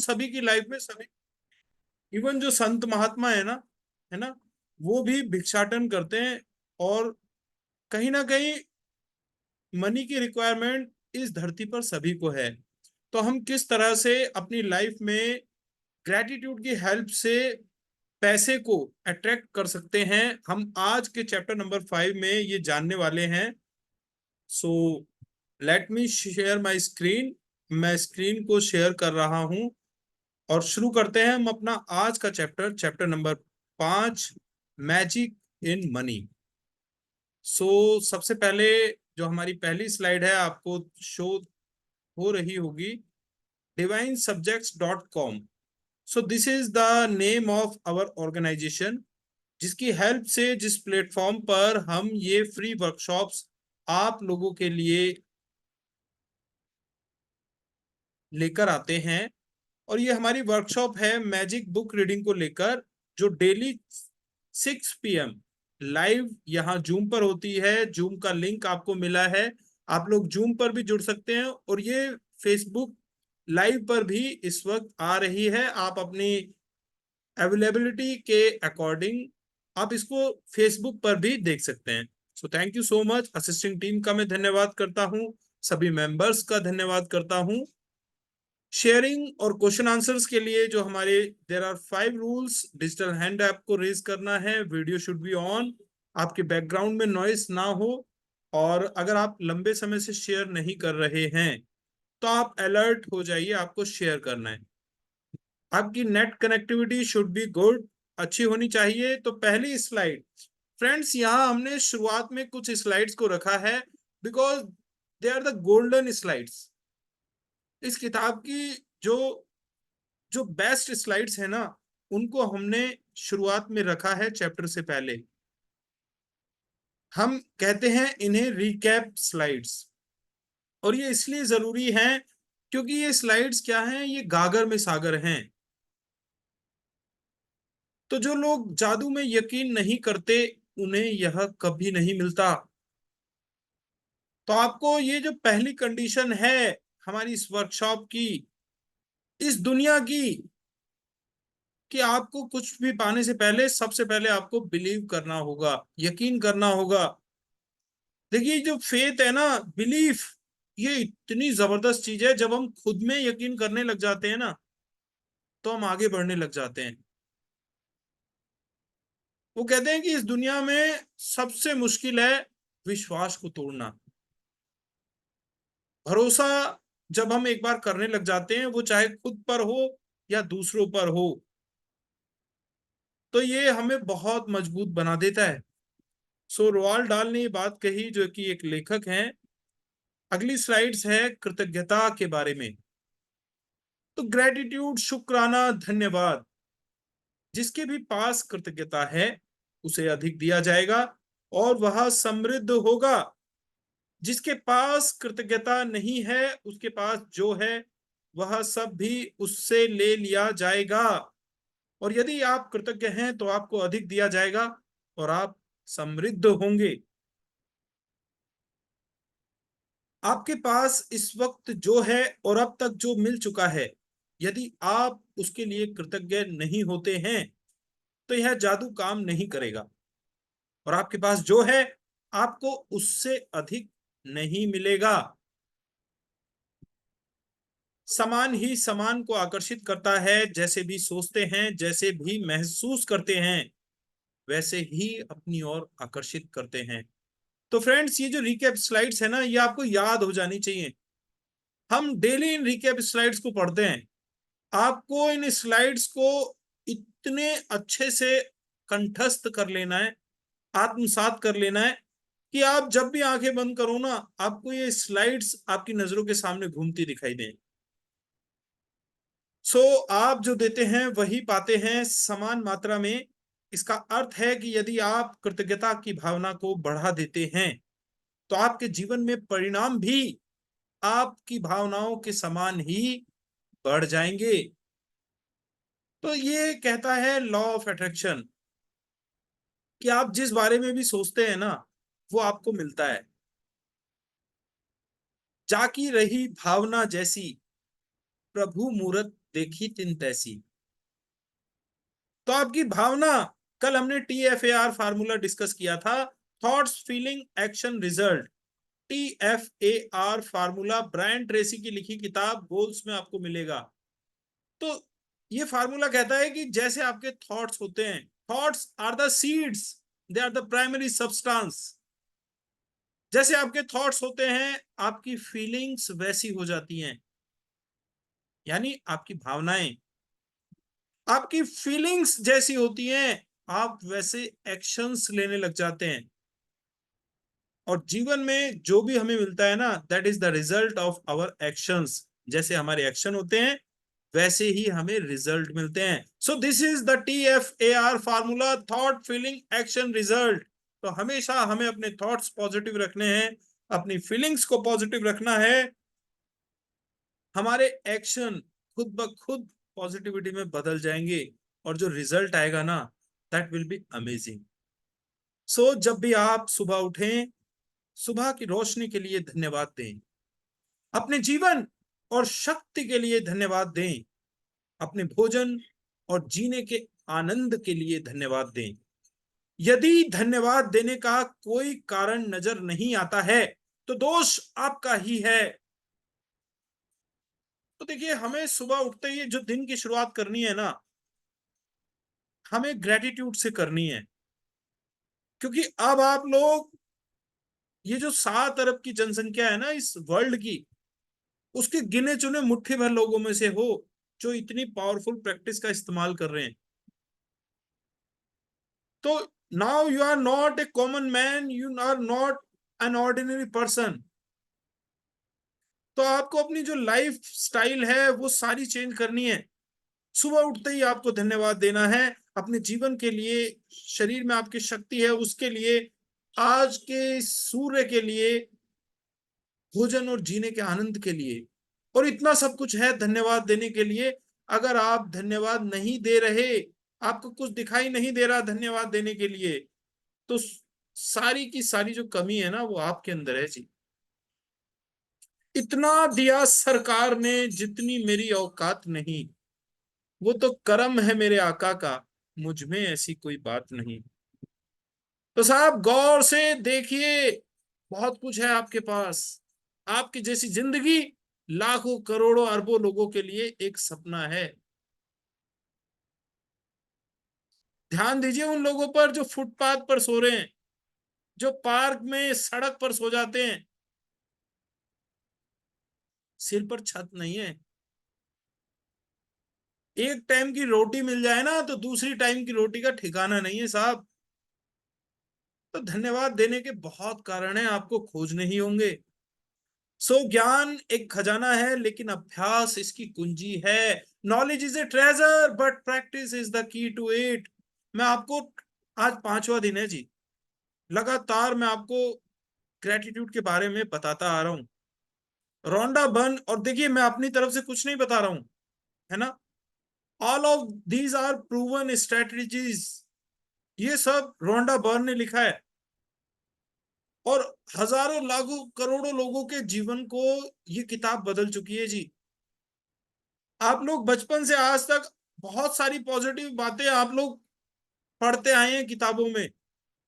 सभी की लाइफ में, सभी, इवन जो संत महात्मा है ना, वो भी भिक्षाटन करते हैं। और कहीं ना कहीं मनी की रिक्वायरमेंट इस धरती पर सभी को है। तो हम किस तरह से अपनी लाइफ में ग्रेटिट्यूड की हेल्प से पैसे को अट्रैक्ट कर सकते हैं, हम आज के चैप्टर नंबर 5 में ये जानने वाले हैं। So let me share my screen. मैं स्क्रीन को शेयर कर रहा हूं और शुरू करते हैं हम अपना आज का chapter, chapter number 5, magic in money. सबसे पहले जो हमारी पहली स्लाइड है आपको शो हो रही होगी, divinesubjects.com। So this is the name of our organisation, जिसकी हेल्प से, जिस प्लेटफॉर्म पर हम ये फ्री वर्कशॉप्स आप लोगों के लिए लेकर आते हैं। और ये हमारी वर्कशॉप है मैजिक बुक रीडिंग को लेकर, जो डेली 6 PM लाइव यहाँ जूम पर होती है। जूम का लिंक आपको मिला है, आप लोग जूम पर भी जुड़ सकते हैं, और ये फेसबुक लाइव पर भी इस वक्त आ रही है। आप अपनी अवेलेबिलिटी के अकॉर्डिंग आप इसको फेसबुक पर भी देख सकते हैं। So thank you so much. Assisting team का मैं धन्यवाद करता हूँ, सभी मेंबर्स का धन्यवाद करता हूँ। शेयरिंग और क्वेश्चन आंसर्स के लिए जो हमारे, there are 5 rules. Digital hand app को रेज करना है, वीडियो शुड बी ऑन, आपके बैकग्राउंड में नॉइस ना हो, और अगर आप लंबे समय से शेयर नहीं कर रहे हैं तो आप अलर्ट हो जाइए, आपको शेयर करना है। आपकी net connectivity should be good, अच्छी होनी चाहिए। तो पहली स्लाइड फ्रेंड्स, यहाँ हमने शुरुआत में कुछ स्लाइड्स को रखा है because they are the golden slides. इस किताब की जो जो बेस्ट स्लाइड्स है ना, उनको हमने शुरुआत में रखा है चैप्टर से पहले। हम कहते हैं इन्हें रिकैप स्लाइड्स, और ये इसलिए जरूरी है क्योंकि ये स्लाइड्स क्या हैं, ये गागर में सागर हैं। तो जो लोग जादू में यकीन नहीं करते, उन्हें यह कभी नहीं मिलता। तो आपको ये जो पहली कंडीशन है हमारी इस वर्कशॉप की, इस दुनिया की, कि आपको कुछ भी पाने से पहले सबसे पहले आपको बिलीव करना होगा, यकीन करना होगा। देखिए जो फेथ है ना, बिलीफ, ये इतनी जबरदस्त चीज है। जब हम खुद में यकीन करने लग जाते हैं ना, तो हम आगे बढ़ने लग जाते हैं। वो कहते हैं कि इस दुनिया में सबसे मुश्किल है विश्वास को तोड़ना। भरोसा जब हम एक बार करने लग जाते हैं, वो चाहे खुद पर हो या दूसरों पर हो, तो ये हमें बहुत मजबूत बना देता है। रोआल्ड डाल ने ये बात कही, जो कि एक लेखक हैं। अगली स्लाइड्स है कृतज्ञता के बारे में। तो ग्रेटिट्यूड, शुक्राना, धन्यवाद, जिसके भी पास कृतज्ञता है उसे अधिक दिया जाएगा और वह समृद्ध होगा। जिसके पास कृतज्ञता नहीं है, उसके पास जो है वह सब भी उससे ले लिया जाएगा। और यदि आप कृतज्ञ हैं तो आपको अधिक दिया जाएगा और आप समृद्ध होंगे। आपके पास इस वक्त जो है और अब तक जो मिल चुका है, यदि आप उसके लिए कृतज्ञ नहीं होते हैं तो यह जादू काम नहीं करेगा। और आपके पास जो है, आपको उससे अधिक नहीं मिलेगा। समान ही समान को आकर्षित करता है। जैसे भी सोचते हैं, जैसे भी महसूस करते हैं, वैसे ही अपनी ओर आकर्षित करते हैं। तो फ्रेंड्स, ये जो रिकैप स्लाइड्स है ना, ये आपको याद हो जानी चाहिए। हम डेली इन रिकैप स्लाइड्स को पढ़ते हैं। आपको इन स्लाइड्स को इतने अच्छे से कंठस्थ कर लेना है, आत्मसात कर लेना है, कि आप जब भी आंखें बंद करो ना, आपको ये स्लाइड्स आपकी नजरों के सामने घूमती दिखाई दें। आप जो देते हैं वही पाते हैं, समान मात्रा में। इसका अर्थ है कि यदि आप कृतज्ञता की भावना को बढ़ा देते हैं, तो आपके जीवन में परिणाम भी आपकी भावनाओं के समान ही बढ़ जाएंगे। तो ये कहता है लॉ ऑफ अट्रैक्शन, कि आप जिस बारे में भी सोचते हैं ना, वो आपको मिलता है। जाकी रही भावना जैसी, प्रभु मूरत देखी तिन तैसी। तो आपकी भावना, कल हमने TFAR फार्मूला डिस्कस किया था, thoughts feeling action result. TFAR formula Brian Tracy की लिखी किताब गोल्स में आपको मिलेगा। तो ये फार्मूला कहता है कि जैसे आपके थॉट्स होते हैं, thoughts are the seeds, they are the primary substance. जैसे आपके थॉट्स होते हैं, आपकी फीलिंग्स वैसी हो जाती हैं, यानी आपकी भावनाएं आपकी फीलिंग्स जैसी होती हैं, आप वैसे एक्शंस लेने लग जाते हैं। और जीवन में जो भी हमें मिलता है ना, that is the result of our actions. जैसे हमारे एक्शन होते हैं, वैसे ही हमें रिजल्ट मिलते हैं। सो this is the TFAR formula, thought feeling action result. तो हमेशा हमें अपने थॉट्स पॉजिटिव रखने हैं, अपनी फीलिंग्स को पॉजिटिव रखना है। हमारे एक्शन खुद ब खुद पॉजिटिविटी में बदल जाएंगे, और जो रिजल्ट आएगा ना, दैट विल बी अमेजिंग। सो जब भी आप सुबह उठें, सुबह की रोशनी के लिए धन्यवाद दें, अपने जीवन और शक्ति के लिए धन्यवाद दें, अपने भोजन और जीने के आनंद के लिए धन्यवाद दें। यदि धन्यवाद देने का कोई कारण नजर नहीं आता है, तो दोष आपका ही है। तो देखिए, हमें सुबह उठते ही जो दिन की शुरुआत करनी है ना, हमें ग्रेटिट्यूड से करनी है। क्योंकि अब आप लोग, ये जो 7 अरब की जनसंख्या है ना इस वर्ल्ड की, उसके गिने चुने मुट्ठी भर लोगों में से हो जो इतनी पावरफुल प्रैक्टिस का इस्तेमाल कर रहे हैं। तो now you are not a common man, you are not an ordinary person. तो आपको अपनी जो लाइफ स्टाइल है वो सारी चेंज करनी है। सुबह उठते ही आपको धन्यवाद देना है अपने जीवन के लिए, शरीर में आपकी शक्ति है उसके लिए, आज के सूर्य के लिए, भोजन और जीने के आनंद के लिए। और इतना सब कुछ है धन्यवाद देने के लिए। अगर आप धन्यवाद नहीं दे रहे, आपको कुछ दिखाई नहीं दे रहा धन्यवाद देने के लिए, तो सारी की सारी जो कमी है ना, वो आपके अंदर है जी। इतना दिया सरकार ने जितनी मेरी औकात नहीं, वो तो करम है मेरे आका का, मुझ में ऐसी कोई बात नहीं। तो साहब गौर से देखिए, बहुत कुछ है आपके पास। आपकी जैसी जिंदगी लाखों करोड़ों अरबों लोगों के लिए एक सपना है। ध्यान दीजिए उन लोगों पर जो फुटपाथ पर सो रहे हैं, जो पार्क में सड़क पर सो जाते हैं, सिर पर छत नहीं है। एक टाइम की रोटी मिल जाए ना, तो दूसरी टाइम की रोटी का ठिकाना नहीं है साहब। तो धन्यवाद देने के बहुत कारण हैं, आपको खोजने ही होंगे। सो ज्ञान एक खजाना है, लेकिन अभ्यास इसकी कुंजी है। Knowledge is a treasure but practice is the key to it. मैं आपको, आज 5वां दिन है जी, लगातार मैं आपको ग्रेटिट्यूड के बारे में बताता आ रहा हूं। रोंडा बर्न, और देखिए मैं अपनी तरफ से कुछ नहीं बता रहा हूं, है ना। All of these are proven strategies. ये सब रोंडा बर्न ने लिखा है, और हजारों लाखों करोड़ों लोगों के जीवन को ये किताब बदल चुकी है जी। आप लोग बचपन से आज तक बहुत सारी पॉजिटिव बातें आप लोग पढ़ते आए हैं किताबों में,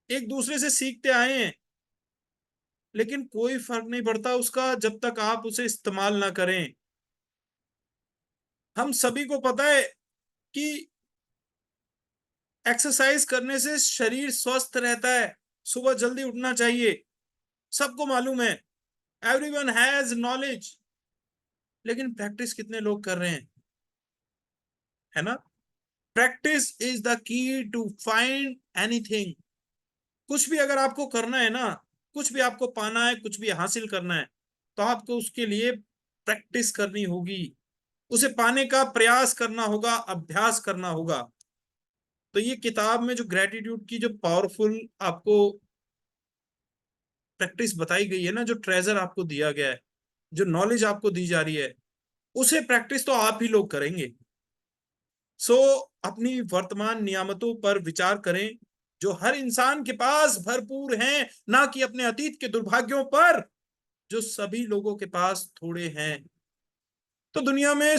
एक दूसरे से सीखते आए हैं, लेकिन कोई फर्क नहीं पड़ता उसका जब तक आप उसे इस्तेमाल ना करें। हम सभी को पता है कि एक्सरसाइज करने से शरीर स्वस्थ रहता है, सुबह जल्दी उठना चाहिए, सबको मालूम है, एवरीवन हैज नॉलेज। लेकिन प्रैक्टिस कितने लोग कर रहे हैं, है ना। Practice is the key to find anything. कुछ भी अगर आपको करना है ना, कुछ भी आपको पाना है, कुछ भी हासिल करना है, तो आपको उसके लिए प्रैक्टिस करनी होगी, उसे पाने का प्रयास करना होगा, अभ्यास करना होगा। तो ये किताब में जो ग्रेटिट्यूड की जो पावरफुल आपको प्रैक्टिस बताई गई है ना, जो ट्रेजर आपको दिया गया है, जो नॉलेज आपको दी जा रही है, उसे प्रैक्टिस तो आप ही लोग करेंगे। सो अपनी वर्तमान नियामतों पर विचार करें, जो हर इंसान के पास भरपूर हैं, ना कि अपने अतीत के दुर्भाग्यों पर, जो सभी लोगों के पास थोड़े हैं। तो दुनिया में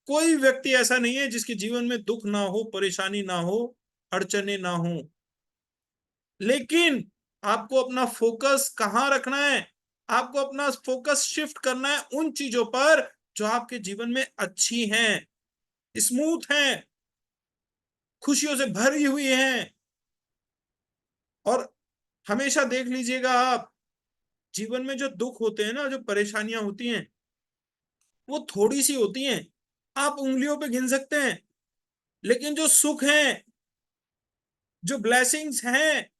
कोई व्यक्ति ऐसा नहीं है जिसके जीवन में दुख ना हो, परेशानी ना हो, अड़चने ना हो। लेकिन आपको अपना फोकस कहाँ रखना है? आपको अपना फोकस शिफ्ट करना है उन चीजों पर जो आपके जीवन में अच्छी हैं, स्मूथ हैं, खुशियों से भरी हुई हैं। और हमेशा देख लीजिएगा आप, जीवन में जो दुख होते हैं ना, जो परेशानियां होती हैं, वो थोड़ी सी होती हैं, आप उंगलियों पे गिन सकते हैं। लेकिन जो सुख हैं, जो ब्लेसिंग्स हैं,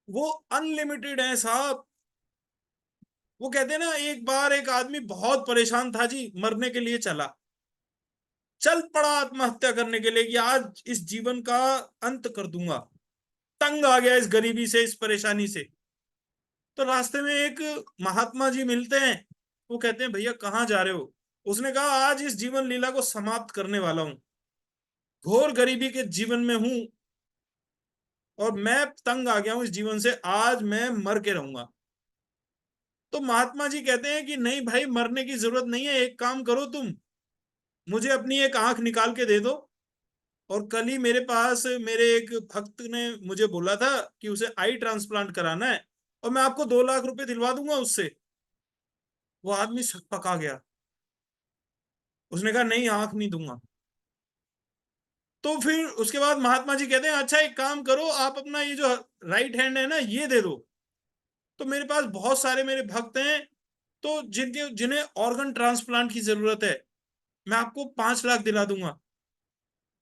वो अनलिमिटेड हैं साहब। वो कहते हैं ना, एक बार एक आदमी बहुत परेशान था जी, मरने के लिए चल पड़ा आत्महत्या करने के लिए कि आज इस जीवन का अंत कर दूंगा, तंग आ गया इस गरीबी से, इस परेशानी से। तो रास्ते में एक महात्मा जी मिलते हैं। वो कहते हैं, भैया कहाँ जा रहे हो? उसने कहा, आज इस जीवन लीला को समाप्त करने वाला हूं, घोर गरीबी के जीवन में हूं और मैं तंग आ गया हूं इस जीवन से, आज मैं मर के रहूंगा। तो महात्मा जी कहते हैं कि नहीं भाई, मरने की जरूरत नहीं है, एक काम करो तुम, मुझे अपनी एक आंख निकाल के दे दो। और कल ही मेरे पास मेरे एक भक्त ने मुझे बोला था कि उसे आई ट्रांसप्लांट कराना है, और मैं आपको 2 लाख रुपए दिलवा दूंगा उससे। वो आदमी पका गया, उसने कहा नहीं, आंख नहीं दूंगा। तो फिर उसके बाद महात्मा जी कहते हैं, अच्छा एक काम करो, आप अपना ये जो राइट हैंड है ना, ये दे दो। तो मेरे पास बहुत सारे मेरे भक्त हैं, तो जिनके जिन्हें ऑर्गन ट्रांसप्लांट की जरूरत है, मैं आपको 5 लाख दिला दूंगा।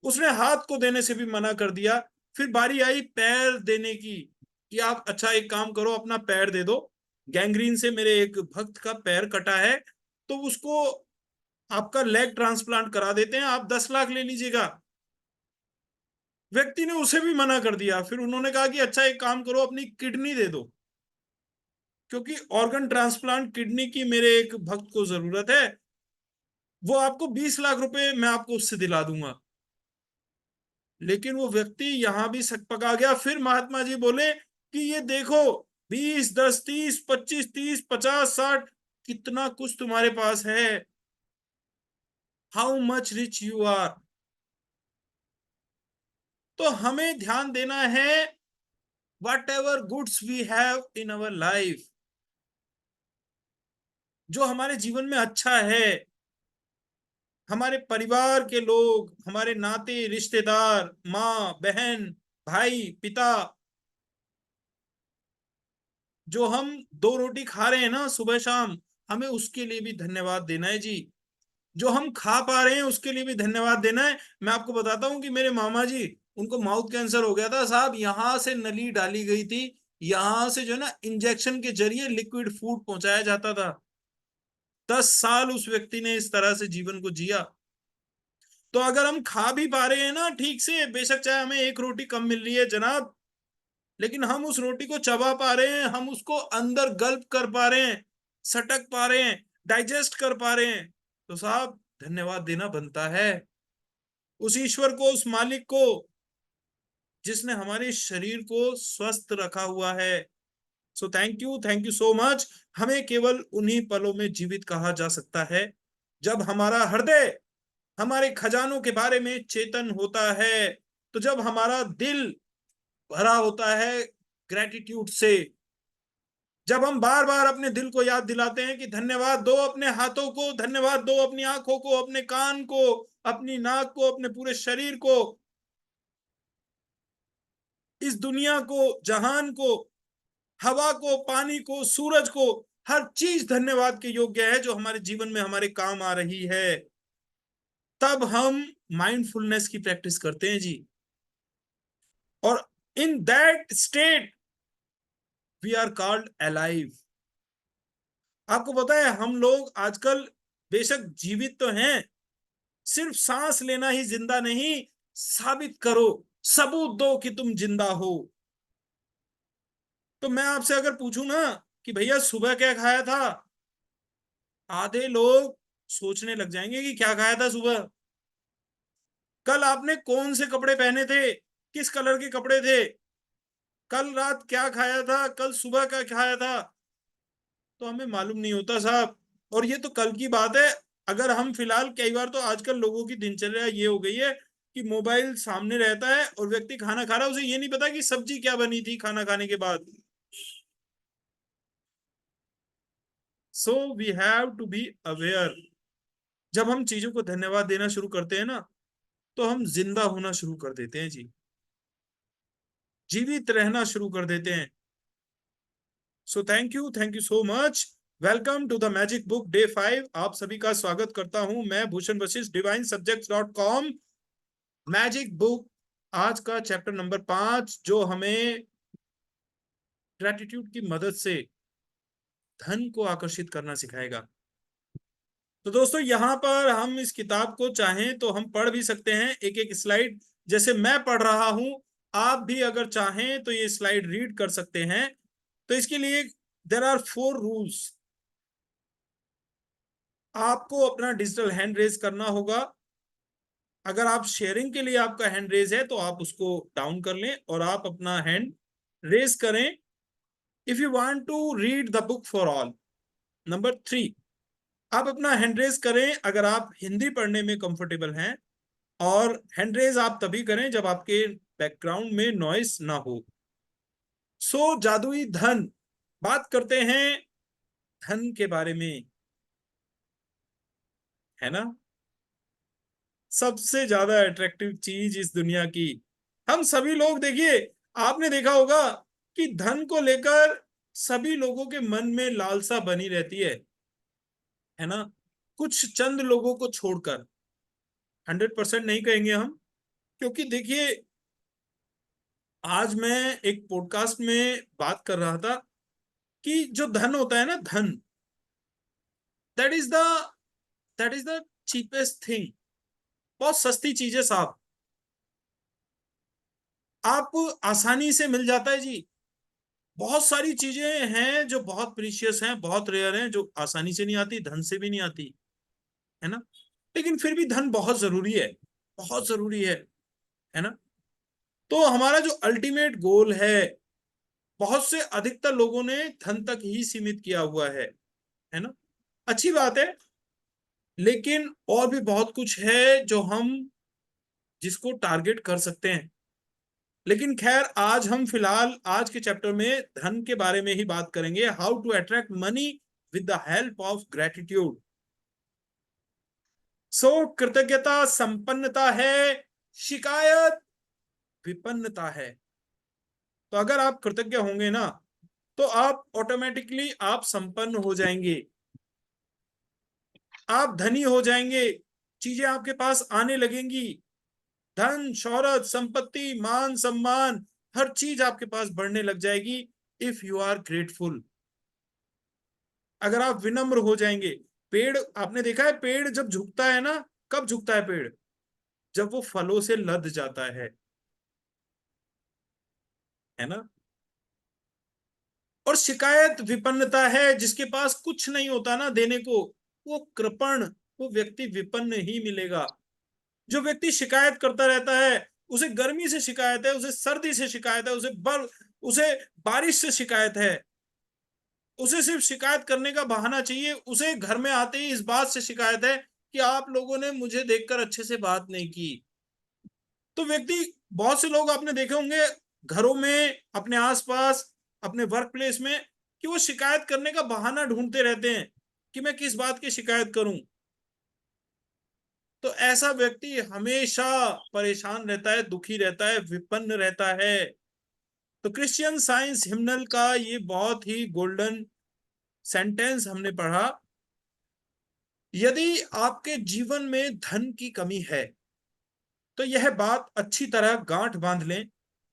उसने हाथ को देने से भी मना कर दिया। फिर बारी आई पैर देने की, कि आप अच्छा एक काम करो, अपना पैर दे दो, गैंग्रीन से मेरे एक भक्त का पैर कटा है, तो उसको आपका लेग ट्रांसप्लांट करा देते हैं, आप 10 लाख ले लीजिएगा। व्यक्ति ने उसे भी मना कर दिया। फिर उन्होंने कहा कि अच्छा एक काम करो, अपनी किडनी दे दो, क्योंकि ऑर्गन ट्रांसप्लांट किडनी की मेरे एक भक्त को जरूरत है, वो आपको 20 लाख रुपए मैं आपको उससे दिला दूंगा। लेकिन वो व्यक्ति यहां भी सकपका गया। फिर महात्मा जी बोले कि ये देखो, 20, 10, 30, 25, 30, 50, 60, कितना कुछ तुम्हारे पास है, how much rich you are. तो हमें ध्यान देना है, whatever goods we have in our life, जो हमारे जीवन में अच्छा है, हमारे परिवार के लोग, हमारे नाते रिश्तेदार, माँ बहन, भाई पिता, जो हम 2 रोटी खा रहे हैं ना सुबह शाम, हमें उसके लिए भी धन्यवाद देना है जी। जो हम खा पा रहे हैं उसके लिए भी धन्यवाद देना है। मैं आपको बताता हूँ कि मेरे मामा जी, उनको माउथ कैंसर हो गया था साहब, यहां से नली डाली गई थी, यहां से जो है ना इंजेक्शन के जरिए लिक्विड फूड पहुंचाया जाता था। 10 साल उस व्यक्ति ने इस तरह से जीवन को जिया। तो अगर हम खा भी पा रहे हैं ना ठीक से, बेशक चाहे हमें एक रोटी कम मिल रही है जनाब, लेकिन हम उस रोटी को चबा पा रहे हैं, हम उसको अंदर गल्प कर पा रहे हैं, सटक पा रहे हैं, डाइजेस्ट कर पा रहे हैं, तो साहब धन्यवाद देना बनता है उस ईश्वर को, उस मालिक को, जिसने हमारे शरीर को स्वस्थ रखा हुआ है। सो थैंक यू सो मच। हमें केवल उन्हीं पलों में जीवित कहा जा सकता है जब हमारा हृदय हमारे खजानों के बारे में चेतन होता है, तो जब हमारा दिल भरा होता है ग्रेटिट्यूड से, जब हम बार बार अपने दिल को याद दिलाते हैं कि धन्यवाद दो अपने हाथों को, धन्यवाद दो अपनी आंखों को, अपने कान को, अपनी नाक को, अपने पूरे शरीर को, इस दुनिया को, जहान को, हवा को, पानी को, सूरज को, हर चीज धन्यवाद के योग्य है जो हमारे जीवन में हमारे काम आ रही है, तब हम माइंडफुलनेस की प्रैक्टिस करते हैं जी। और in that state we are called alive. आपको पता है, हम लोग आजकल बेशक जीवित तो हैं, सिर्फ सांस लेना ही जिंदा नहीं, साबित करो, सबूत दो कि तुम जिंदा हो। तो मैं आपसे अगर पूछूं ना कि भैया सुबह क्या खाया था, आधे लोग सोचने लग जाएंगे कि क्या खाया था सुबह। कल आपने कौन से कपड़े पहने थे, किस कलर के कपड़े थे, कल रात क्या खाया था, कल सुबह क्या खाया था, तो हमें मालूम नहीं होता साहब। और ये तो कल की बात है, अगर हम फिलहाल, कई बार तो आजकल लोगों की दिनचर्या ये हो गई है कि मोबाइल सामने रहता है और व्यक्ति खाना खा रहा है, उसे ये नहीं पता कि सब्जी क्या बनी थी खाना खाने के बाद। So we have to be aware. जब हम चीजों को धन्यवाद देना शुरू करते हैं ना, तो हम जिंदा होना शुरू कर देते हैं जी, जीवित रहना शुरू कर देते हैं। So thank you so much. Welcome to the magic book day 5। आप सभी का स्वागत करता हूं मैं, Bhushan Vashishtha, divinesubjects.com। Magic book, आज का चैप्टर नंबर 5, जो हमें ग्रेटिट्यूड की मदद से धन को आकर्षित करना सिखाएगा। तो दोस्तों, यहाँ पर हम इस किताब को चाहें तो हम पढ़ भी सकते हैं, एक एक स्लाइड, जैसे मैं पढ़ रहा हूं। आप भी अगर चाहें तो ये स्लाइड रीड कर सकते हैं। तो इसके लिए देयर आर 4 रूल्स। आपको अपना डिजिटल हैंड रेज करना होगा। अगर आप शेयरिंग के लिए आपका हैंड रेज है तो आप उसको डाउन कर लें और आप अपना हैंड रेज करें। If you want to read the book for all. Number 3, आप अपना हैंड रेज करें अगर आप हिंदी पढ़ने में कंफर्टेबल हैं, और हैंड रेज आप तभी करें जब आपके बैकग्राउंड में नॉइस ना हो। सो जादुई धन, बात करते हैं धन के बारे में, है ना। सबसे ज्यादा अट्रैक्टिव चीज इस दुनिया की, हम सभी लोग, देखिए, आपने देखा होगा कि धन को लेकर सभी लोगों के मन में लालसा बनी रहती है ना। कुछ चंद लोगों को छोड़कर, 100% नहीं कहेंगे हम, क्योंकि देखिए, आज मैं एक पॉडकास्ट में बात कर रहा था कि जो धन होता है ना, धन, that is the that is the cheapest thing. बहुत सस्ती चीज है साहब, आप आसानी से मिल जाता है जी। बहुत सारी चीजें हैं जो बहुत प्रीशियस हैं, बहुत रेयर हैं, जो आसानी से नहीं आती, धन से भी नहीं आती, है ना। लेकिन फिर भी धन बहुत जरूरी है, बहुत जरूरी है ना। तो हमारा जो अल्टीमेट गोल है, बहुत से अधिकतर लोगों ने धन तक ही सीमित किया हुआ है ना। अच्छी बात है, लेकिन और भी बहुत कुछ है जो हम, जिसको टारगेट कर सकते हैं। लेकिन खैर, आज हम फिलहाल आज के चैप्टर में धन के बारे में ही बात करेंगे, how to attract money with the help of gratitude. So कृतज्ञता संपन्नता है, शिकायत विपन्नता है। तो अगर आप कृतज्ञ होंगे ना, तो आप ऑटोमेटिकली आप संपन्न हो जाएंगे, आप धनी हो जाएंगे, चीजें आपके पास आने लगेंगी। धन, शोहरत, संपत्ति, मान सम्मान, हर चीज आपके पास बढ़ने लग जाएगी, इफ यू आर ग्रेटफुल। अगर आप विनम्र हो जाएंगे। पेड़, आपने देखा है पेड़ जब झुकता है ना, कब झुकता है पेड़? जब वो फलों से लद जाता है ना। और शिकायत विपन्नता है, जिसके पास कुछ नहीं होता ना देने को, वो कृपण, वो व्यक्ति विपन्न ही मिलेगा। जो व्यक्ति शिकायत करता रहता है, उसे गर्मी से शिकायत है, उसे सर्दी से शिकायत है, उसे बारिश से शिकायत है, उसे सिर्फ शिकायत करने का बहाना चाहिए। उसे घर में आते ही इस बात से शिकायत है कि आप लोगों ने मुझे देखकर अच्छे से बात नहीं की। तो व्यक्ति, बहुत से लोग आपने देखे होंगे घरों में, अपने आसपास, अपने वर्क प्लेस में, कि वो शिकायत करने का बहाना ढूंढते रहते हैं कि मैं किस बात की शिकायत करूं। तो ऐसा व्यक्ति हमेशा परेशान रहता है, दुखी रहता है, विपन्न रहता है। तो क्रिश्चियन साइंस हिम्नल का ये बहुत ही गोल्डन सेंटेंस हमने पढ़ा, यदि आपके जीवन में धन की कमी है, तो यह बात अच्छी तरह गांठ बांध लें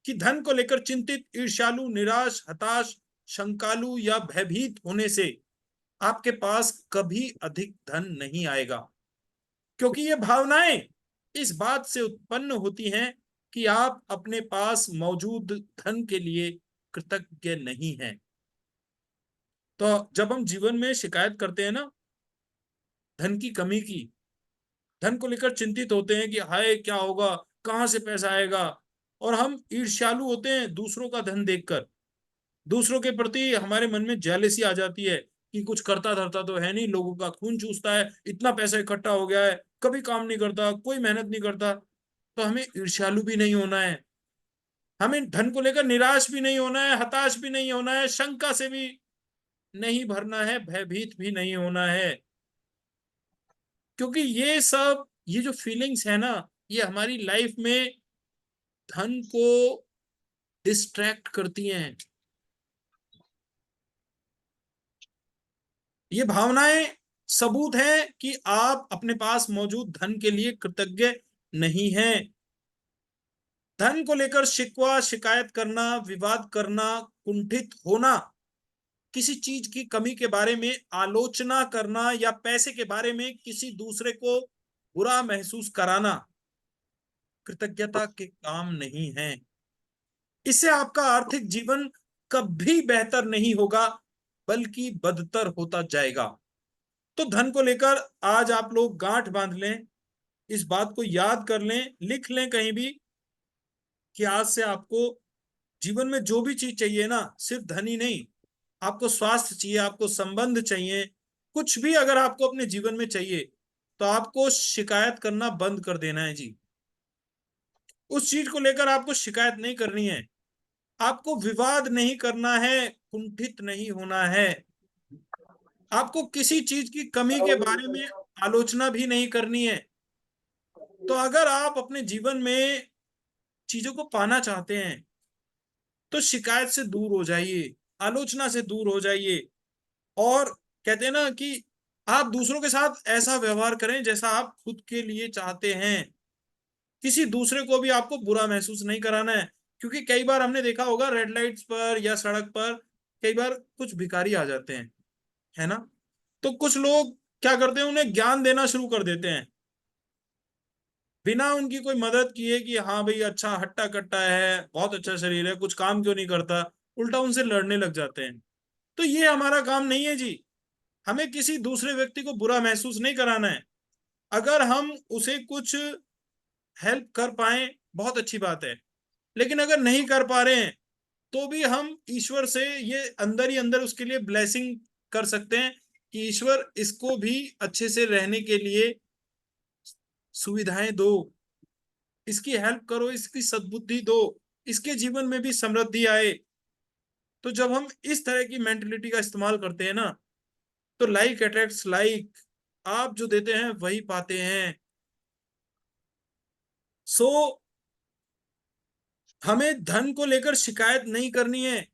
कि धन को लेकर चिंतित, ईर्ष्यालु, निराश, हताश, शंकालु या भयभीत होने से आपके पास कभी अधिक धन नहीं आएगा। क्योंकि ये भावनाएं इस बात से उत्पन्न होती हैं कि आप अपने पास मौजूद धन के लिए कृतज्ञ नहीं हैं। तो जब हम जीवन में शिकायत करते हैं ना, धन की कमी की, धन को लेकर चिंतित होते हैं कि हाय क्या होगा, कहां से पैसा आएगा, और हम ईर्ष्यालु होते हैं दूसरों का धन देखकर, दूसरों के प्रति हमारे मन में जेलसी आ जाती है कि कुछ करता धरता तो है नहीं, लोगों का खून चूसता है, इतना पैसा इकट्ठा हो गया है, कभी काम नहीं करता, कोई मेहनत नहीं करता। तो हमें ईर्ष्यालु भी नहीं होना है, हमें धन को लेकर निराश भी नहीं होना है, हताश भी नहीं होना है, शंका से भी नहीं भरना है, भयभीत भी नहीं होना है। क्योंकि ये सब, ये जो फीलिंग्स है ना, ये हमारी लाइफ में धन को डिस्ट्रैक्ट करती हैं। ये भावनाएं सबूत है कि आप अपने पास मौजूद धन के लिए कृतज्ञ नहीं हैं। धन को लेकर शिकवा, शिकायत करना, विवाद करना, कुंठित होना, किसी चीज की कमी के बारे में आलोचना करना, या पैसे के बारे में किसी दूसरे को बुरा महसूस कराना कृतज्ञता के काम नहीं है। इससे आपका आर्थिक जीवन कभी बेहतर नहीं होगा, बल्कि बदतर होता जाएगा। तो धन को लेकर आज आप लोग गांठ बांध लें, इस बात को याद कर लें, लिख लें कहीं भी, कि आज से आपको जीवन में जो भी चीज चाहिए ना, सिर्फ धन ही नहीं, आपको स्वास्थ्य चाहिए, आपको संबंध चाहिए, कुछ भी अगर आपको अपने जीवन में चाहिए, तो आपको शिकायत करना बंद कर देना है जी। उस चीज को लेकर आपको शिकायत नहीं करनी है, आपको विवाद नहीं करना है, कुंठित नहीं होना है, आपको किसी चीज की कमी के बारे में आलोचना भी नहीं करनी है। तो अगर आप अपने जीवन में चीजों को पाना चाहते हैं, तो शिकायत से दूर हो जाइए, आलोचना से दूर हो जाइए, और कहते हैं ना कि आप दूसरों के साथ ऐसा व्यवहार करें जैसा आप खुद के लिए चाहते हैं। किसी दूसरे को भी आपको बुरा महसूस नहीं कराना है। क्योंकि कई बार हमने देखा होगा, रेड लाइट्स पर या सड़क पर कई बार कुछ भिखारी आ जाते हैं, है ना। तो कुछ लोग क्या करते हैं, उन्हें ज्ञान देना शुरू कर देते हैं, बिना उनकी कोई मदद किए, कि हाँ भाई अच्छा हट्टा कट्टा है, बहुत अच्छा शरीर है, कुछ काम क्यों नहीं करता, उल्टा उनसे लड़ने लग जाते हैं। तो ये हमारा काम नहीं है जी। हमें किसी दूसरे व्यक्ति को बुरा महसूस नहीं कराना है। अगर हम उसे कुछ हेल्प कर पाए, बहुत अच्छी बात है, लेकिन अगर नहीं कर पा रहे हैं, तो भी हम ईश्वर से ये अंदर ही अंदर उसके लिए ब्लेसिंग कर सकते हैं, कि ईश्वर इसको भी अच्छे से रहने के लिए सुविधाएं दो, इसकी हेल्प करो, इसकी सद्बुद्धि दो, इसके जीवन में भी समृद्धि आए। तो जब हम इस तरह की मेंटेलिटी का इस्तेमाल करते हैं ना, तो लाइक अट्रैक्ट्स लाइक, आप जो देते हैं वही पाते हैं। सो हमें धन को लेकर शिकायत नहीं करनी है,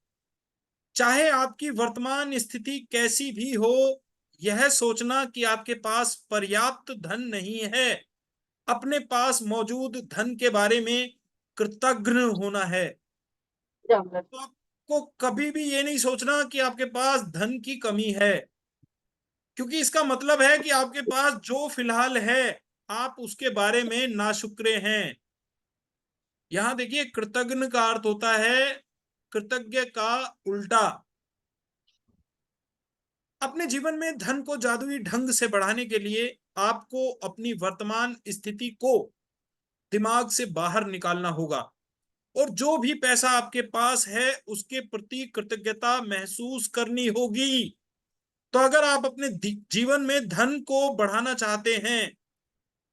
चाहे आपकी वर्तमान स्थिति कैसी भी हो। यह सोचना कि आपके पास पर्याप्त धन नहीं है, अपने पास मौजूद धन के बारे में कृतज्ञ होना है। तो आपको कभी भी ये नहीं सोचना कि आपके पास धन की कमी है, क्योंकि इसका मतलब है कि आपके पास जो फिलहाल है, आप उसके बारे में नाशुक्रे हैं। यहां देखिए, कृतज्ञ का अर्थ होता है कृतज्ञ का उल्टा। अपने जीवन में धन को जादुई ढंग से बढ़ाने के लिए आपको अपनी वर्तमान स्थिति को दिमाग से बाहर निकालना होगा, और जो भी पैसा आपके पास है उसके प्रति कृतज्ञता महसूस करनी होगी। तो अगर आप अपने जीवन में धन को बढ़ाना चाहते हैं,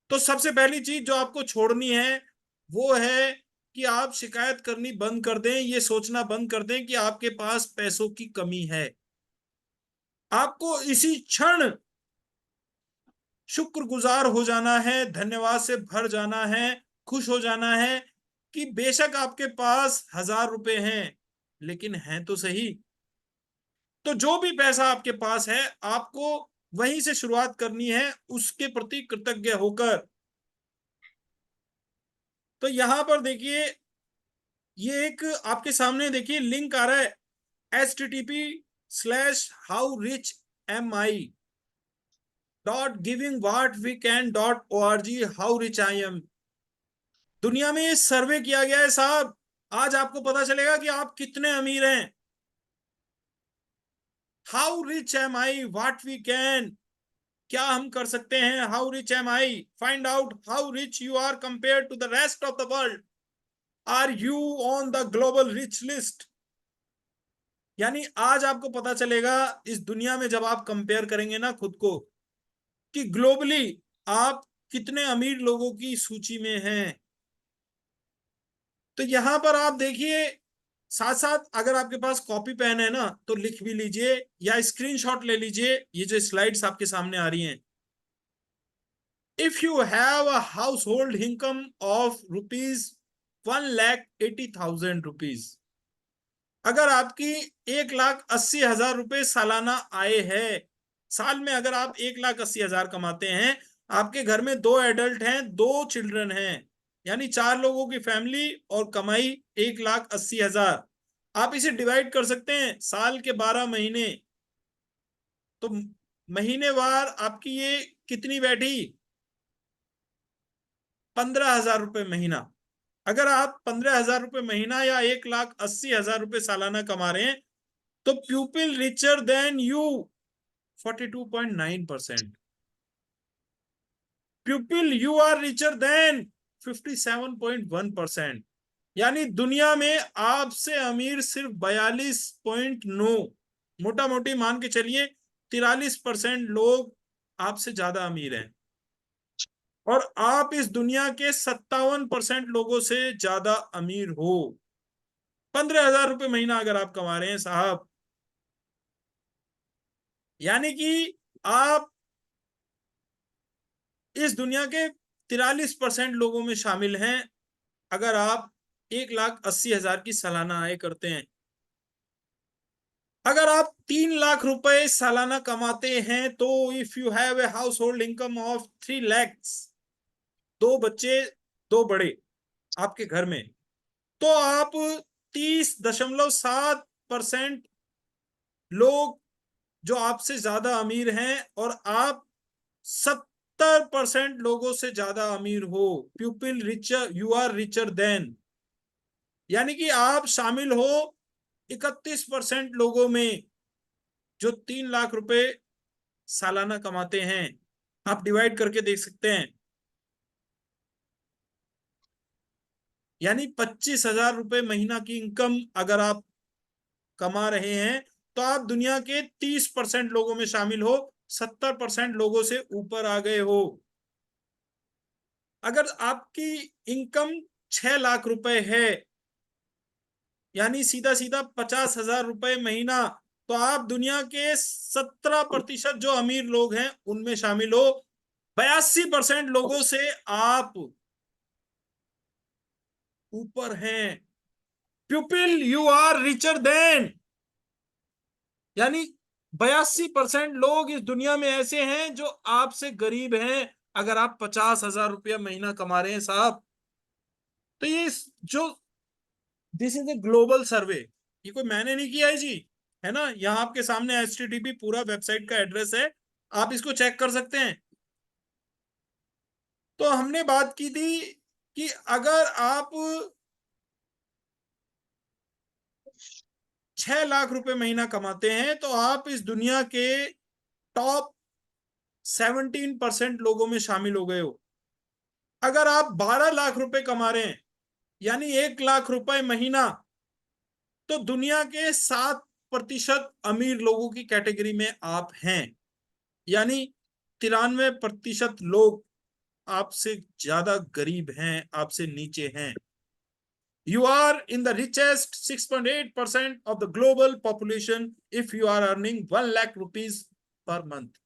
तो सबसे पहली चीज जो आपको छोड़नी है वो है कि आप शिकायत करनी बंद कर दें, ये सोचना बंद कर दें कि आपके पास पैसों की कमी है। आपको इसी क्षण शुक्रगुजार हो जाना है, धन्यवाद से भर जाना है, खुश हो जाना है, कि बेशक आपके पास 1,000 रुपए हैं, लेकिन हैं तो सही। तो जो भी पैसा आपके पास है, आपको वहीं से शुरुआत करनी है, उसके प्रति कृतज्ञ होकर। तो यहां पर देखिए, ये एक आपके सामने देखिए लिंक आ रहा है, http://howrichmi.givingwhatwecan.org, how rich I am. दुनिया में ये सर्वे किया गया है साहब, आज आपको पता चलेगा कि आप कितने अमीर हैं। How rich am I, what we can, क्या हम कर सकते हैं, how rich am I, find out how rich you are compare to the rest of the world, are you on the global rich list. यानी आज आपको पता चलेगा इस दुनिया में, जब आप कंपेयर करेंगे ना खुद को, कि ग्लोबली आप कितने अमीर लोगों की सूची में हैं। तो यहां पर आप देखिए, साथ साथ अगर आपके पास कॉपी पेन है ना तो लिख भी लीजिए या स्क्रीनशॉट ले लीजिए, ये जो स्लाइड्स आपके सामने आ रही हैं। If you have a house hold income of ₹1,80,000, अगर आपकी 1,80,000 सालाना आय है, साल में अगर आप 1,80,000 कमाते हैं, आपके घर में 2 एडल्ट हैं, 2 चिल्ड्रन हैं, यानी 4 लोगों की फैमिली, और कमाई 1,80,000। आप इसे डिवाइड कर सकते हैं साल के 12 महीने, तो महीनेवार आपकी ये कितनी बैठी? 15,000 रुपये महीना। अगर आप 15,000 रुपये महीना या 1,80,000 सालाना कमा रहे हैं, तो people richer than you 42.9%, people you are richer than 57.1%, यानी दुनिया में आपसे अमीर सिर्फ 42.9, मोटा मोटी मान के चलिए 43% लोग आपसे ज्यादा अमीर हैं, और आप इस दुनिया के 57% लोगों से ज्यादा अमीर हो। 15,000 रुपये महीना अगर आप कमा रहे हैं साहब, यानी कि आप इस दुनिया के 43% लोगों में शामिल हैं अगर आप 1,80,000 की सालाना आय करते हैं। अगर आप 3 लाख रुपए सालाना कमाते हैं, तो if you have a house hold income of 3 lakhs, 2 बच्चे 2 बड़े आपके घर में, तो आप 30.7% लोग जो आपसे ज्यादा अमीर हैं, और आप 70% लोगों से ज्यादा अमीर हो। People richer, you are richer than, यानी कि आप शामिल हो 31% लोगों में जो 3 लाख रुपए सालाना कमाते हैं। आप डिवाइड करके देख सकते हैं, यानी 25,000 रुपये महीना की इनकम अगर आप कमा रहे हैं, तो आप दुनिया के 30% लोगों में शामिल हो, 70% लोगों से ऊपर आ गए हो। अगर आपकी इनकम 6 लाख रुपए है, यानी सीधा सीधा 50,000 रुपये महीना, तो आप दुनिया के 17% जो अमीर लोग हैं उनमें शामिल हो। 82% लोगों से आप ऊपर हैं। People you are richer than, यानी 82% लोग इस दुनिया में ऐसे हैं जो आपसे गरीब हैं अगर आप 50,000 रुपया महीना कमा रहे हैं साहब। तो ये जो, दिस इज ए ग्लोबल सर्वे, ये कोई मैंने नहीं किया है जी, है ना। यहाँ आपके सामने HTTP पूरा वेबसाइट का एड्रेस है, आप इसको चेक कर सकते हैं। तो हमने बात की थी कि अगर आप 6 लाख रुपए महीना कमाते हैं, तो आप इस दुनिया के टॉप 17% लोगों में शामिल हो गए हो। अगर आप 12 लाख रुपए कमा रहे हैं, यानी 1 लाख रुपए महीना, तो दुनिया के 7% अमीर लोगों की कैटेगरी में आप हैं, यानी 93% लोग आपसे ज्यादा गरीब हैं, आपसे नीचे हैं। You are in the richest 6.8% of the global population if you are earning 1 lakh rupees per month.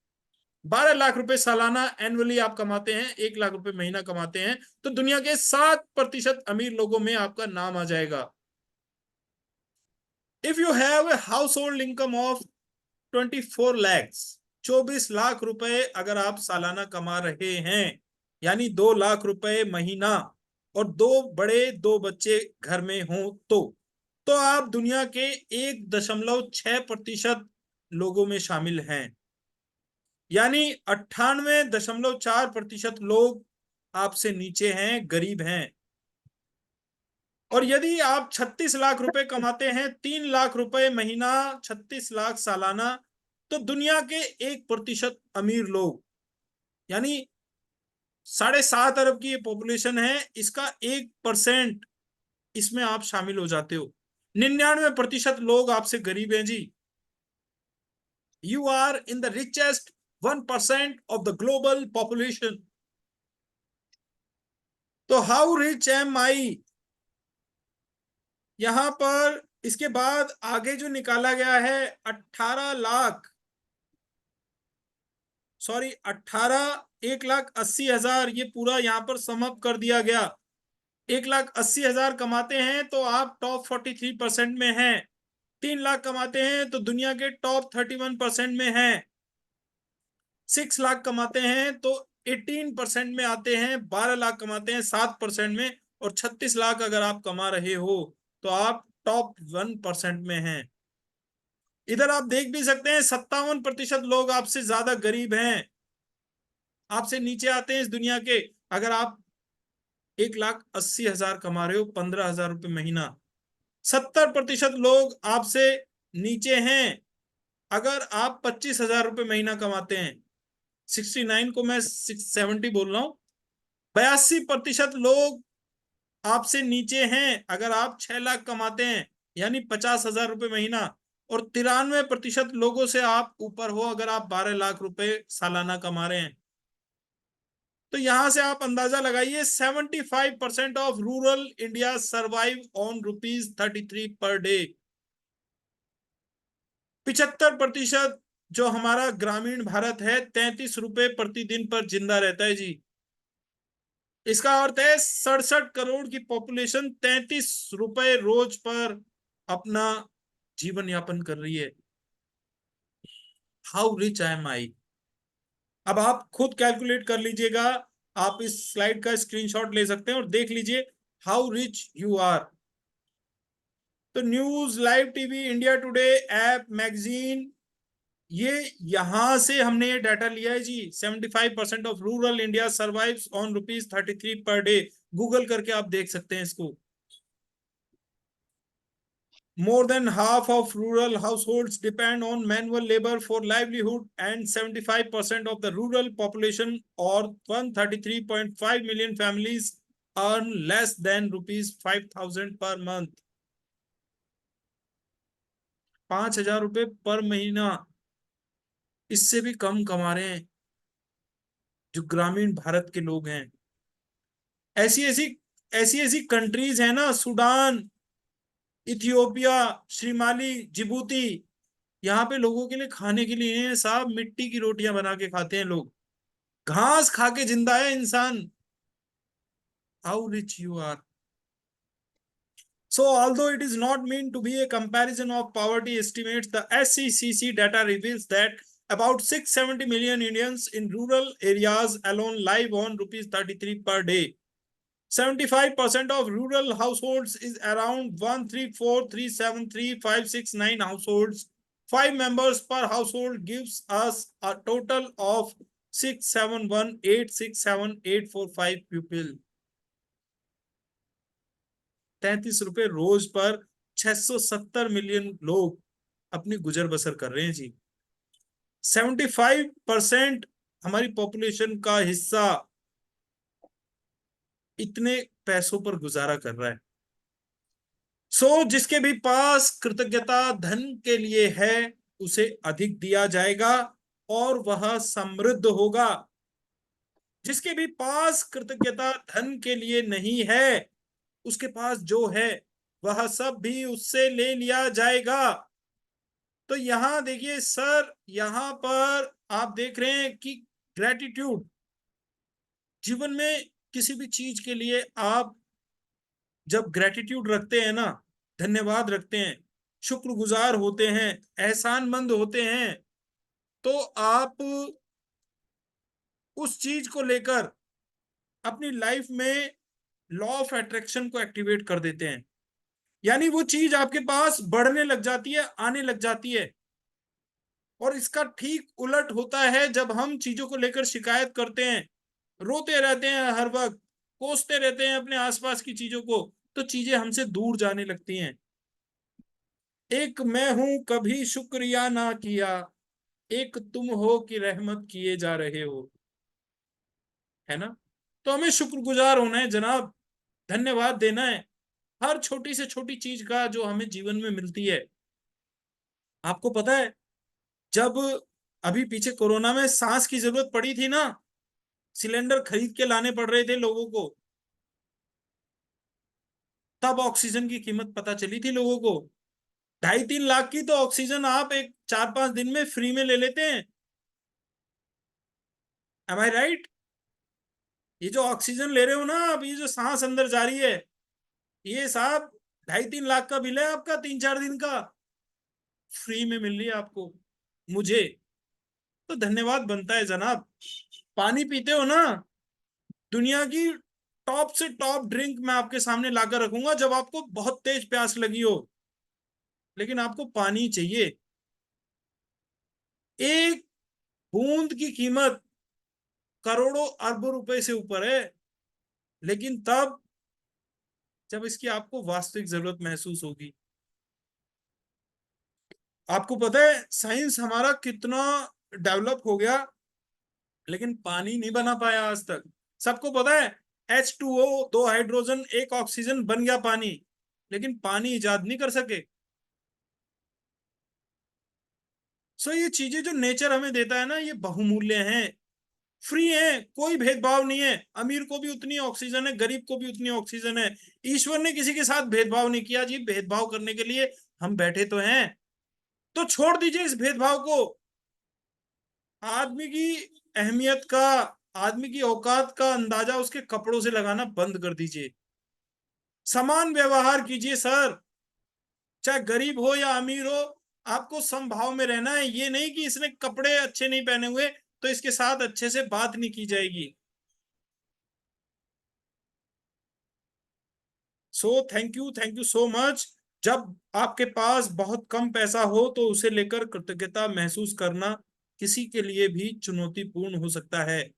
12 lakh रुपए सालाना एनुअली आप कमाते हैं, 1 लाख रुपए महीना कमाते हैं, तो दुनिया के 7% अमीर लोगों में आपका नाम आ जाएगा। If you have a house hold income of 24 lakhs, 24 lakh रुपए अगर आप सालाना कमा रहे हैं, यानी 2 लाख रुपए महीना, और 2 बड़े 2 बच्चे घर में हो, तो आप दुनिया के 1.6% लोगों में शामिल हैं, यानी 98.4% लोग आपसे नीचे हैं, गरीब हैं। और यदि आप 36 लाख रुपए कमाते हैं, 3 लाख रुपए महीना, 36 लाख सालाना, तो दुनिया के 1% अमीर लोग, यानी 7.5 अरब की ये पॉपुलेशन है, इसका 1% इसमें आप शामिल हो जाते हो। 99% लोग आपसे गरीब हैं जी। You are in the richest 1% of the global population. तो हाउ रिच एम आई, यहां पर इसके बाद आगे जो निकाला गया है 18 लाख, सॉरी 1,80,000, ये पूरा यहां पर समअप कर दिया गया। 1,80,000 कमाते हैं तो आप टॉप 43% में हैं। 3 लाख कमाते हैं तो दुनिया के टॉप 31% में हैं। 6 लाख कमाते हैं तो 18% में आते हैं। 12 लाख कमाते हैं 7% में। और 36 लाख अगर आप कमा रहे हो तो आप टॉप 1% में हैं। इधर आप देख भी सकते हैं 57% लोग आपसे ज्यादा गरीब हैं, आपसे नीचे आते हैं इस दुनिया के। अगर आप 1,80,000 कमा रहे हो, 15,000 रुपये महीना, 70% लोग आपसे नीचे हैं अगर आप 25,000 रुपये महीना कमाते हैं। 69 को मैं 70 बोल रहा हूं। 82% लोग आपसे नीचे हैं अगर आप 6 लाख कमाते हैं, यानी 50,000 रुपये महीना। और 93% लोगों से आप ऊपर हो अगर आप 12 लाख रुपए सालाना कमा रहे हैं। तो यहां से आप अंदाजा लगाइए, 75% of rural India survive on ₹33 per day. 75% जो हमारा ग्रामीण भारत है, ₹33 प्रतिदिन पर जिंदा रहता है जी। इसका अर्थ है 67 करोड़ की पॉपुलेशन ₹33 रोज पर अपना जीवन यापन कर रही है। हाउ रिच एम आई, अब आप खुद कैलकुलेट कर लीजिएगा। आप इस स्लाइड का स्क्रीनशॉट ले सकते हैं और देख लीजिए हाउ रिच यू आर। तो news, live TV, India today, app, magazine, ये यहां से हमने ये डाटा लिया है जी। 75% of rural India survives on ₹33 per day. Google करके आप देख सकते हैं इसको। More than half of rural households depend on manual labor for livelihood, and 75% of the rural population, or 133.5 million families, earn less than ₹5,000 per month. 5,000 रुपये पर महीना, इससे भी कम कमा रहे हैं जो ग्रामीण भारत के लोग हैं। ऐसी ऐसी ऐसी ऐसी कंट्रीज है ना, सूडान, इथियोपिया, श्रीमाली, जिबूती, यहाँ पे लोगों के लिए खाने के लिए साहब मिट्टी की रोटियां बना के खाते हैं लोग। घास खा के जिंदा है इंसान। How rich you are. So, although it is not meant to be a comparison of poverty estimates, the SCCC data reveals that about 670 million Indians in rural areas alone live on ₹33 per day. 75% of rural households is around 134,373,569 households. 5 members per household gives us a total of 671,867,845 people. ₹33 रोज पर 670 million लोग अपनी गुजर बसर कर रहे हैं जी। 75% हमारी population का हिस्सा इतने पैसों पर गुजारा कर रहा है। सो जिसके भी पास कृतज्ञता धन के लिए है, उसे अधिक दिया जाएगा और वह समृद्ध होगा। जिसके भी पास कृतज्ञता धन के लिए नहीं है, उसके पास जो है वह सब भी उससे ले लिया जाएगा। तो यहां देखिए सर, यहां पर आप देख रहे हैं कि ग्रेटिट्यूड, जीवन में किसी भी चीज के लिए आप जब ग्रेटिट्यूड रखते हैं ना, धन्यवाद रखते हैं, शुक्रगुजार होते हैं, एहसानमंद होते हैं, तो आप उस चीज को लेकर अपनी लाइफ में लॉ ऑफ अट्रैक्शन को एक्टिवेट कर देते हैं। यानी वो चीज आपके पास बढ़ने लग जाती है, आने लग जाती है। और इसका ठीक उलट होता है जब हम चीजों को लेकर शिकायत करते हैं, रोते रहते हैं, हर वक्त कोसते रहते हैं अपने आसपास की चीजों को, तो चीजें हमसे दूर जाने लगती हैं। एक मैं हूं कभी शुक्रिया ना किया, एक तुम हो कि रहमत किए जा रहे हो, है ना। तो हमें शुक्रगुजार होना है जनाब, धन्यवाद देना है। हर छोटी से छोटी चीज का जो हमें जीवन में मिलती है। आपको पता है, जब अभी पीछे कोरोना में सांस की जरूरत पड़ी थी ना, सिलेंडर खरीद के लाने पड़ रहे थे लोगों को, तब ऑक्सीजन की कीमत पता चली थी लोगों को। 2.5-3 लाख की तो ऑक्सीजन आप एक 4-5 दिन में फ्री में ले लेते हैं। एम आई राइट? ये जो ऑक्सीजन ले रहे हो ना आप, ये जो सांस अंदर जा रही है, ये साहब 2.5-3 लाख का बिल है आपका 3-4 दिन का, फ्री में मिल रही है आपको। मुझे तो धन्यवाद बनता है जनाब। पानी पीते हो ना, दुनिया की टॉप से टॉप ड्रिंक मैं आपके सामने लाकर रखूंगा जब आपको बहुत तेज प्यास लगी हो, लेकिन आपको पानी चाहिए। एक बूंद की कीमत करोड़ों अरबों रुपए से ऊपर है, लेकिन तब जब इसकी आपको वास्तविक जरूरत महसूस होगी। आपको पता है साइंस हमारा कितना डेवलप हो गया, लेकिन पानी नहीं बना पाया आज तक। सबको पता है H2O, 2 हाइड्रोजन 1 ऑक्सीजन बन गया पानी, लेकिन पानी इजाद नहीं कर सके। सो ये चीजें जो नेचर हमें देता है ना, ये बहुमूल्य हैं, फ्री है, कोई भेदभाव नहीं है। अमीर को भी उतनी ऑक्सीजन है, गरीब को भी उतनी ऑक्सीजन है। ईश्वर ने किसी के साथ भेदभाव नहीं किया जी, भेदभाव करने के लिए हम बैठे तो हैं। तो छोड़ दीजिए इस भेदभाव को। आदमी की अहमियत का, आदमी की औकात का अंदाजा उसके कपड़ों से लगाना बंद कर दीजिए। समान व्यवहार कीजिए सर, चाहे गरीब हो या अमीर हो। आपको समभाव में रहना है। ये नहीं कि इसने कपड़े अच्छे नहीं पहने हुए तो इसके साथ अच्छे से बात नहीं की जाएगी। सो थैंक यू सो मच। जब आपके पास बहुत कम पैसा हो तो उसे लेकर कृतज्ञता महसूस करना किसी के लिए भी चुनौतीपूर्ण हो सकता है,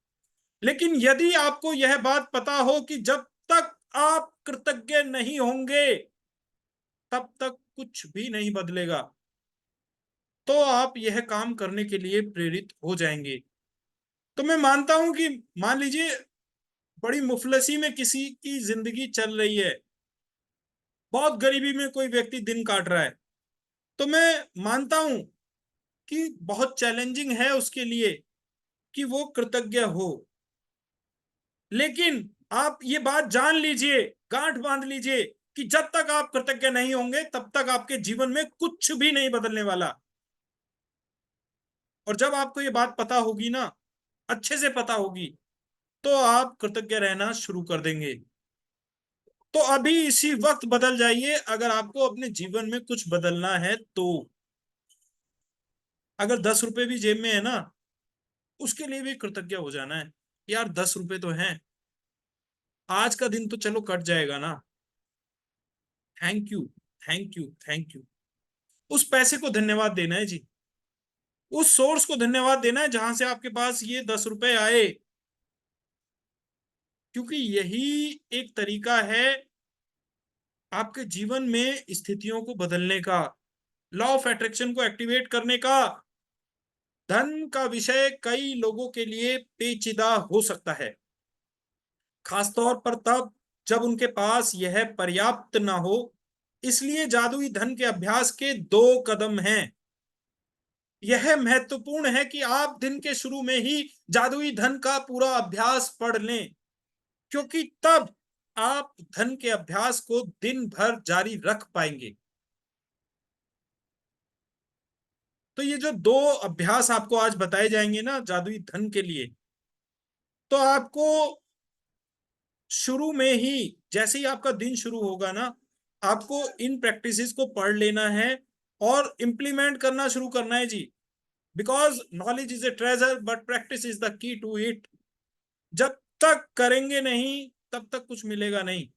लेकिन यदि आपको यह बात पता हो कि जब तक आप कृतज्ञ नहीं होंगे तब तक कुछ भी नहीं बदलेगा, तो आप यह काम करने के लिए प्रेरित हो जाएंगे। तो मैं मानता हूं कि, मान लीजिए बड़ी मुफलसी में किसी की जिंदगी चल रही है, बहुत गरीबी में कोई व्यक्ति दिन काट रहा है, तो मैं मानता हूं कि बहुत चैलेंजिंग है उसके लिए कि वो कृतज्ञ हो। लेकिन आप ये बात जान लीजिए, गांठ बांध लीजिए कि जब तक आप कृतज्ञ नहीं होंगे तब तक आपके जीवन में कुछ भी नहीं बदलने वाला। और जब आपको ये बात पता होगी ना, अच्छे से पता होगी, तो आप कृतज्ञ रहना शुरू कर देंगे। तो अभी इसी वक्त बदल जाइए अगर आपको अपने जीवन में कुछ बदलना है तो। अगर 10 रुपए भी जेब में है ना, उसके लिए भी कृतज्ञ हो जाना है। यार 10 रुपए तो हैं, आज का दिन तो चलो कट जाएगा ना। Thank you, thank you, thank you. उस पैसे को धन्यवाद देना है जी, उस सोर्स को धन्यवाद देना है जहां से आपके पास ये 10 रुपए आए, क्योंकि यही एक तरीका है आपके जीवन में स्थितियों को बदलने का, लॉ ऑफ अट्रैक्शन को एक्टिवेट करने का। धन का विषय कई लोगों के लिए पेचीदा हो सकता है, खासतौर पर तब जब उनके पास यह पर्याप्त ना हो। इसलिए जादुई धन के अभ्यास के 2 कदम हैं। यह महत्वपूर्ण है कि आप दिन के शुरू में ही जादुई धन का पूरा अभ्यास पढ़ लें, क्योंकि तब आप धन के अभ्यास को दिन भर जारी रख पाएंगे। तो ये जो 2 अभ्यास आपको आज बताए जाएंगे ना जादुई धन के लिए, तो आपको शुरू में ही, जैसे ही आपका दिन शुरू होगा ना, आपको इन प्रैक्टिसेस को पढ़ लेना है और इंप्लीमेंट करना शुरू करना है जी। Because knowledge is a treasure but practice is the key to it. जब तक करेंगे नहीं तब तक कुछ मिलेगा नहीं।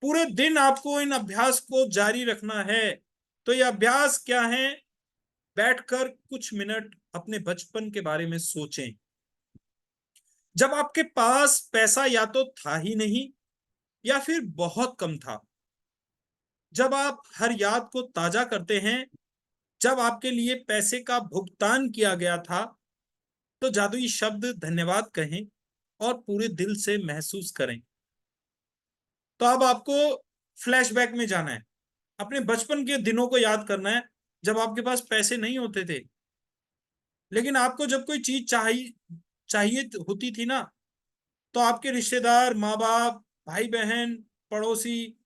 पूरे दिन आपको इन अभ्यास को जारी रखना है। तो ये अभ्यास क्या है? बैठकर कुछ मिनट अपने बचपन के बारे में सोचें, जब आपके पास पैसा या तो था ही नहीं या फिर बहुत कम था। जब आप हर याद को ताजा करते हैं, जब आपके लिए पैसे का भुगतान किया गया था, तो जादुई शब्द धन्यवाद कहें और पूरे दिल से महसूस करें। तो अब आपको फ्लैशबैक में जाना है, अपने बचपन के दिनों को याद करना है, जब आपके पास पैसे नहीं होते थे, लेकिन आपको जब कोई चीज चाहिए चाहिए होती थी ना, तो आपके रिश्तेदार, माँ बाप, भाई बहन, पड़ोसी,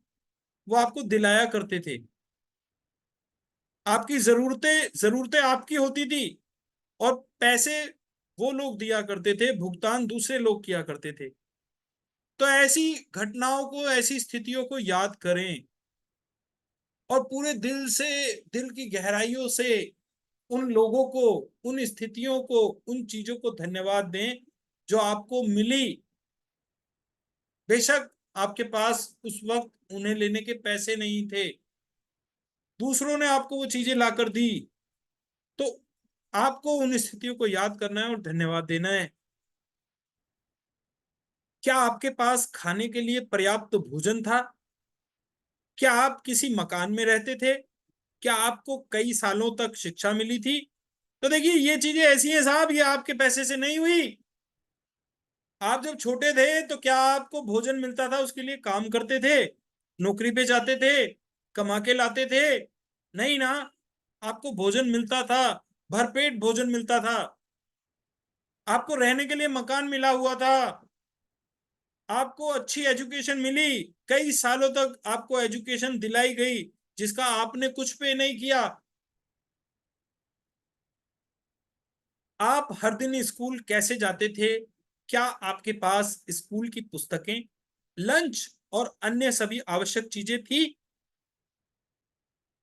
वो आपको दिलाया करते थे। आपकी जरूरतें जरूरतें आपकी होती थी, और पैसे वो लोग दिया करते थे, भुगतान दूसरे लोग किया करते थे। तो ऐसी घटनाओं को, ऐसी स्थितियों को याद करें, और पूरे दिल से, दिल की गहराइयों से उन लोगों को, उन स्थितियों को, उन चीजों को धन्यवाद दें जो आपको मिली। बेशक आपके पास उस वक्त उन्हें लेने के पैसे नहीं थे, दूसरों ने आपको वो चीजें लाकर दी, तो आपको उन स्थितियों को याद करना है और धन्यवाद देना है। क्या आपके पास खाने के लिए पर्याप्त भोजन था? क्या आप किसी मकान में रहते थे? क्या आपको कई सालों तक शिक्षा मिली थी? तो देखिए, ये चीजें ऐसी हैं साहब, ये आपके पैसे से नहीं हुई। आप जब छोटे थे तो क्या आपको भोजन मिलता था, उसके लिए काम करते थे, नौकरी पे जाते थे, कमा के लाते थे? नहीं ना। आपको भोजन मिलता था, भरपेट भोजन मिलता था, आपको रहने के लिए मकान मिला हुआ था, आपको अच्छी एजुकेशन मिली, कई सालों तक आपको एजुकेशन दिलाई गई, जिसका आपने कुछ पे नहीं किया। आप हर दिन स्कूल कैसे जाते थे? क्या आपके पास स्कूल की पुस्तकें, लंच और अन्य सभी आवश्यक चीजें थी?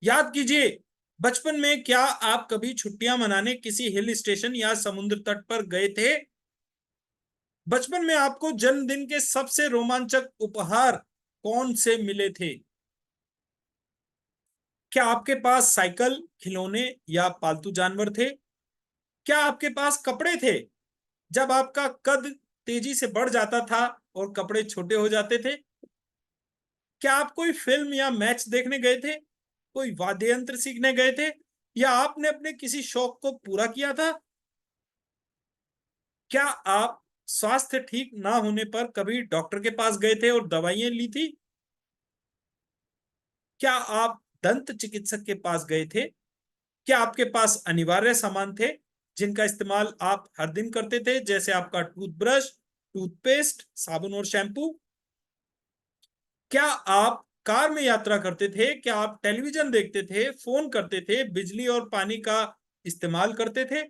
याद कीजिए, बचपन में क्या आप कभी छुट्टियां मनाने किसी हिल स्टेशन या समुद्र तट पर गए थे? बचपन में आपको जन्मदिन के सबसे रोमांचक उपहार कौन से मिले थे? क्या आपके पास साइकिल, खिलौने या पालतू जानवर थे? क्या आपके पास कपड़े थे जब आपका कद तेजी से बढ़ जाता था और कपड़े छोटे हो जाते थे? क्या आप कोई फिल्म या मैच देखने गए थे, कोई वाद्य यंत्र सीखने गए थे, या आपने अपने किसी शौक को पूरा किया था? क्या आप स्वास्थ्य ठीक ना होने पर कभी डॉक्टर के पास गए थे और दवाइयां ली थी? क्या आप दंत चिकित्सक के पास गए थे? क्या आपके पास अनिवार्य सामान थे जिनका इस्तेमाल आप हर दिन करते थे, जैसे आपका टूथब्रश, टूथपेस्ट, साबुन और शैम्पू? क्या आप कार में यात्रा करते थे? क्या आप टेलीविजन देखते थे, फोन करते थे, बिजली और पानी का इस्तेमाल करते थे?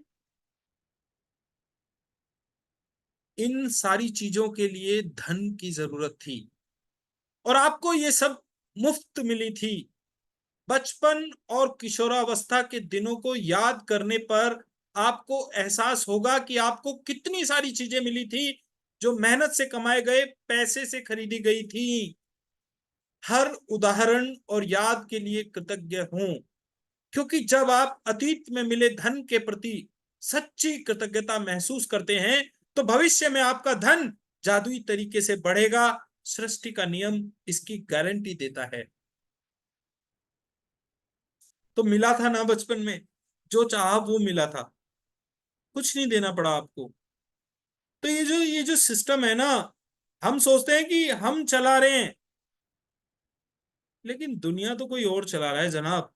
इन सारी चीजों के लिए धन की जरूरत थी, और आपको ये सब मुफ्त मिली थी। बचपन और किशोरावस्था के दिनों को याद करने पर आपको एहसास होगा कि आपको कितनी सारी चीजें मिली थी, जो मेहनत से कमाए गए पैसे से खरीदी गई थी। हर उदाहरण और याद के लिए कृतज्ञ हूं, क्योंकि जब आप अतीत में मिले धन के प्रति सच्ची कृतज्ञता महसूस करते हैं, तो भविष्य में आपका धन जादुई तरीके से बढ़ेगा। सृष्टि का नियम इसकी गारंटी देता है। तो मिला था ना बचपन में, जो चाहा वो मिला था, कुछ नहीं देना पड़ा आपको। तो ये जो सिस्टम है ना, हम सोचते हैं कि हम चला रहे हैं, लेकिन दुनिया तो कोई और चला रहा है जनाब।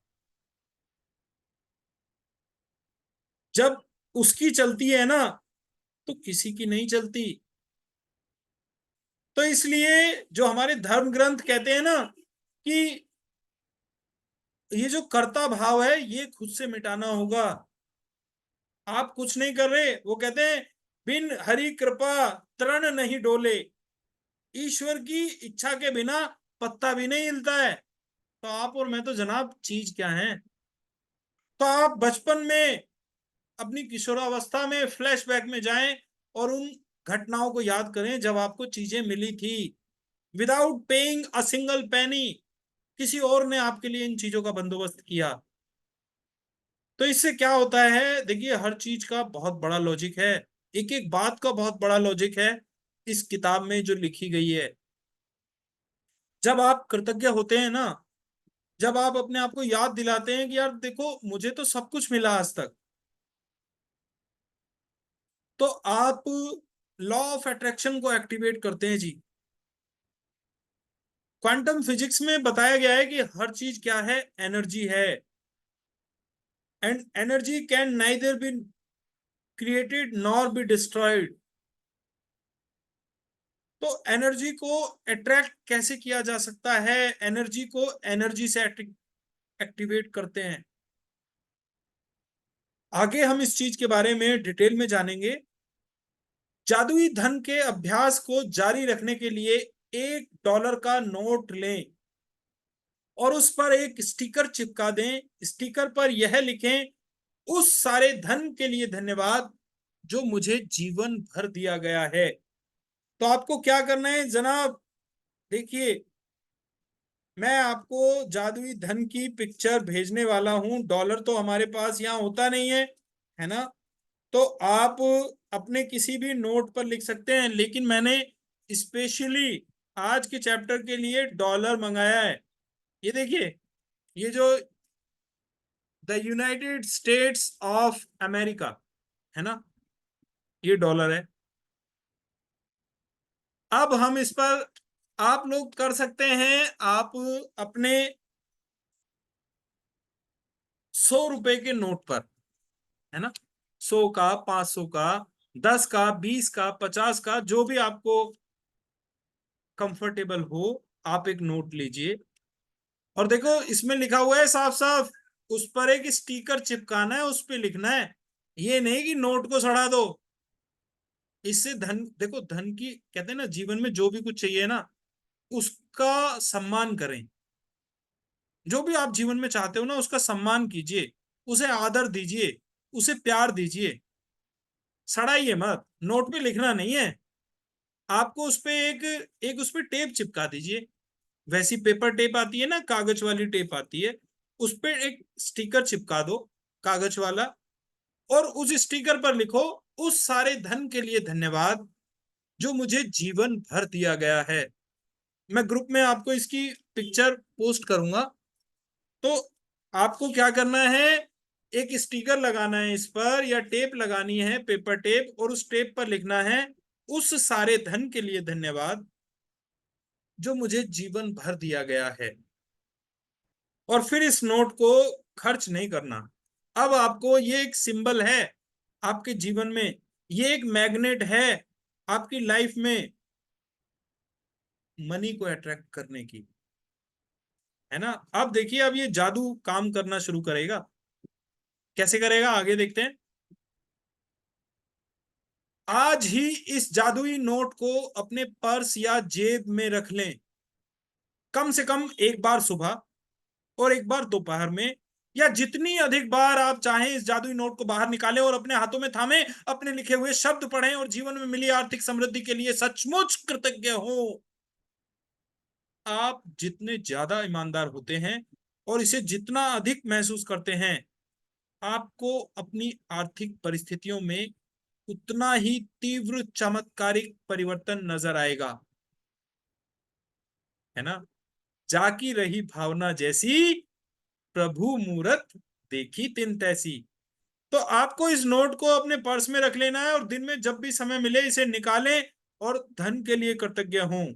जब उसकी चलती है ना, तो किसी की नहीं चलती। तो इसलिए जो हमारे धर्म ग्रंथ कहते हैं ना, कि ये जो कर्ता भाव है ये खुद से मिटाना होगा। आप कुछ नहीं कर रहे, वो कहते हैं बिन हरि कृपा तृण नहीं डोले। ईश्वर की इच्छा के बिना पत्ता भी नहीं हिलता है। तो आप और मैं तो जनाब चीज क्या है? तो आप बचपन में, अपनी किशोरावस्था में फ्लैशबैक में जाएं, और उन घटनाओं को याद करें जब आपको चीजें मिली थी, without paying a single penny. किसी और ने आपके लिए इन चीजों का बंदोबस्त किया। तो इससे क्या होता है, देखिए, हर चीज का बहुत बड़ा लॉजिक है, एक एक बात का बहुत बड़ा लॉजिक है इस किताब में जो लिखी गई है। जब आप कृतज्ञ होते हैं ना, जब आप अपने आप को याद दिलाते हैं कि यार देखो, मुझे तो सब कुछ मिला आज तक, तो आप लॉ ऑफ अट्रैक्शन को एक्टिवेट करते हैं जी। क्वांटम फिजिक्स में बताया गया है कि हर चीज क्या है, एनर्जी है, and energy can neither be created nor be destroyed. तो एनर्जी को अट्रैक्ट कैसे किया जा सकता है, एनर्जी को एनर्जी से एक्टिवेट करते हैं। आगे हम इस चीज के बारे में डिटेल में जानेंगे। जादुई धन के अभ्यास को जारी रखने के लिए $1 का नोट लें और उस पर एक स्टिकर चिपका दें। स्टिकर पर यह लिखें, उस सारे धन के लिए धन्यवाद जो मुझे जीवन भर दिया गया है। तो आपको क्या करना है जनाब, देखिए मैं आपको जादुई धन की पिक्चर भेजने वाला हूं। डॉलर तो हमारे पास यहाँ होता नहीं है ना, तो आप अपने किसी भी नोट पर लिख सकते हैं, लेकिन मैंने स्पेशली आज के चैप्टर के लिए डॉलर मंगाया है। ये देखिए, ये जो the United states of America है ना, ये डॉलर है। अब हम इस पर आप लोग कर सकते हैं, आप अपने 100 रुपए के नोट पर, है ना, 100 का, 500 का, 10 का, 20 का, 50 का, जो भी आपको कंफर्टेबल हो, आप एक नोट लीजिए और देखो इसमें लिखा हुआ है साफ साफ, उस पर एक स्टिकर चिपकाना है, उस पर लिखना है। ये नहीं कि नोट को सड़ा दो। इससे धन, देखो धन की कहते हैं ना, जीवन में जो भी कुछ चाहिए ना, उसका सम्मान करें। जो भी आप जीवन में चाहते हो ना, उसका सम्मान कीजिए, उसे आदर दीजिए, उसे प्यार दीजिए, सड़ाइए मत। नोट पे लिखना नहीं है, आपको उस पे एक एक उस पे टेप चिपका दीजिए। वैसी पेपर टेप आती है ना, कागज वाली टेप आती है, उस पे एक स्टिकर चिपका दो कागज वाला, और उस स्टिकर पर लिखो, उस सारे धन के लिए धन्यवाद जो मुझे जीवन भर दिया गया है। मैं ग्रुप में आपको इसकी पिक्चर पोस्ट करूंगा। तो आपको क्या करना है, एक स्टिकर लगाना है इस पर, या टेप लगानी है, पेपर टेप, और उस टेप पर लिखना है, उस सारे धन के लिए धन्यवाद जो मुझे जीवन भर दिया गया है। और फिर इस नोट को खर्च नहीं करना। अब आपको ये एक सिंबल है आपके जीवन में, ये एक मैग्नेट है आपकी लाइफ में मनी को अट्रैक्ट करने की, है ना। अब देखिए, अब ये जादू काम करना शुरू करेगा। कैसे करेगा, आगे देखते हैं। आज ही इस जादुई नोट को अपने पर्स या जेब में रख लें, कम से कम एक बार सुबह और एक बार दोपहर में, या जितनी अधिक बार आप चाहें इस जादुई नोट को बाहर निकालें और अपने हाथों में थामें, अपने लिखे हुए शब्द पढ़ें और जीवन में मिली आर्थिक समृद्धि के लिए सचमुच कृतज्ञ हो। आप जितने ज्यादा ईमानदार होते हैं और इसे जितना अधिक महसूस करते हैं, आपको अपनी आर्थिक परिस्थितियों में उतना ही तीव्र चमत्कारिक परिवर्तन नजर आएगा, है ना। जाकी रही भावना जैसी, प्रभु मूरत देखी तिन तैसी। तो आपको इस नोट को अपने पर्स में रख लेना है और दिन में जब भी समय मिले इसे निकालें और धन के लिए कृतज्ञ हूं।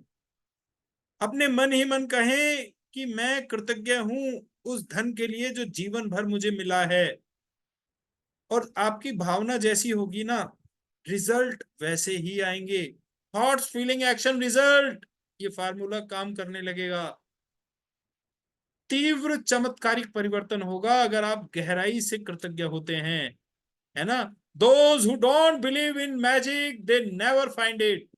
अपने मन ही मन कहें कि मैं कृतज्ञ हूं उस धन के लिए जो जीवन भर मुझे मिला है। और आपकी भावना जैसी होगी ना, रिजल्ट वैसे ही आएंगे। थॉट्स फीलिंग एक्शन रिजल्ट, ये फार्मूला काम करने लगेगा। तीव्र चमत्कारिक परिवर्तन होगा अगर आप गहराई से कृतज्ञ होते हैं, है ना। Those who don't believe in magic they never find it.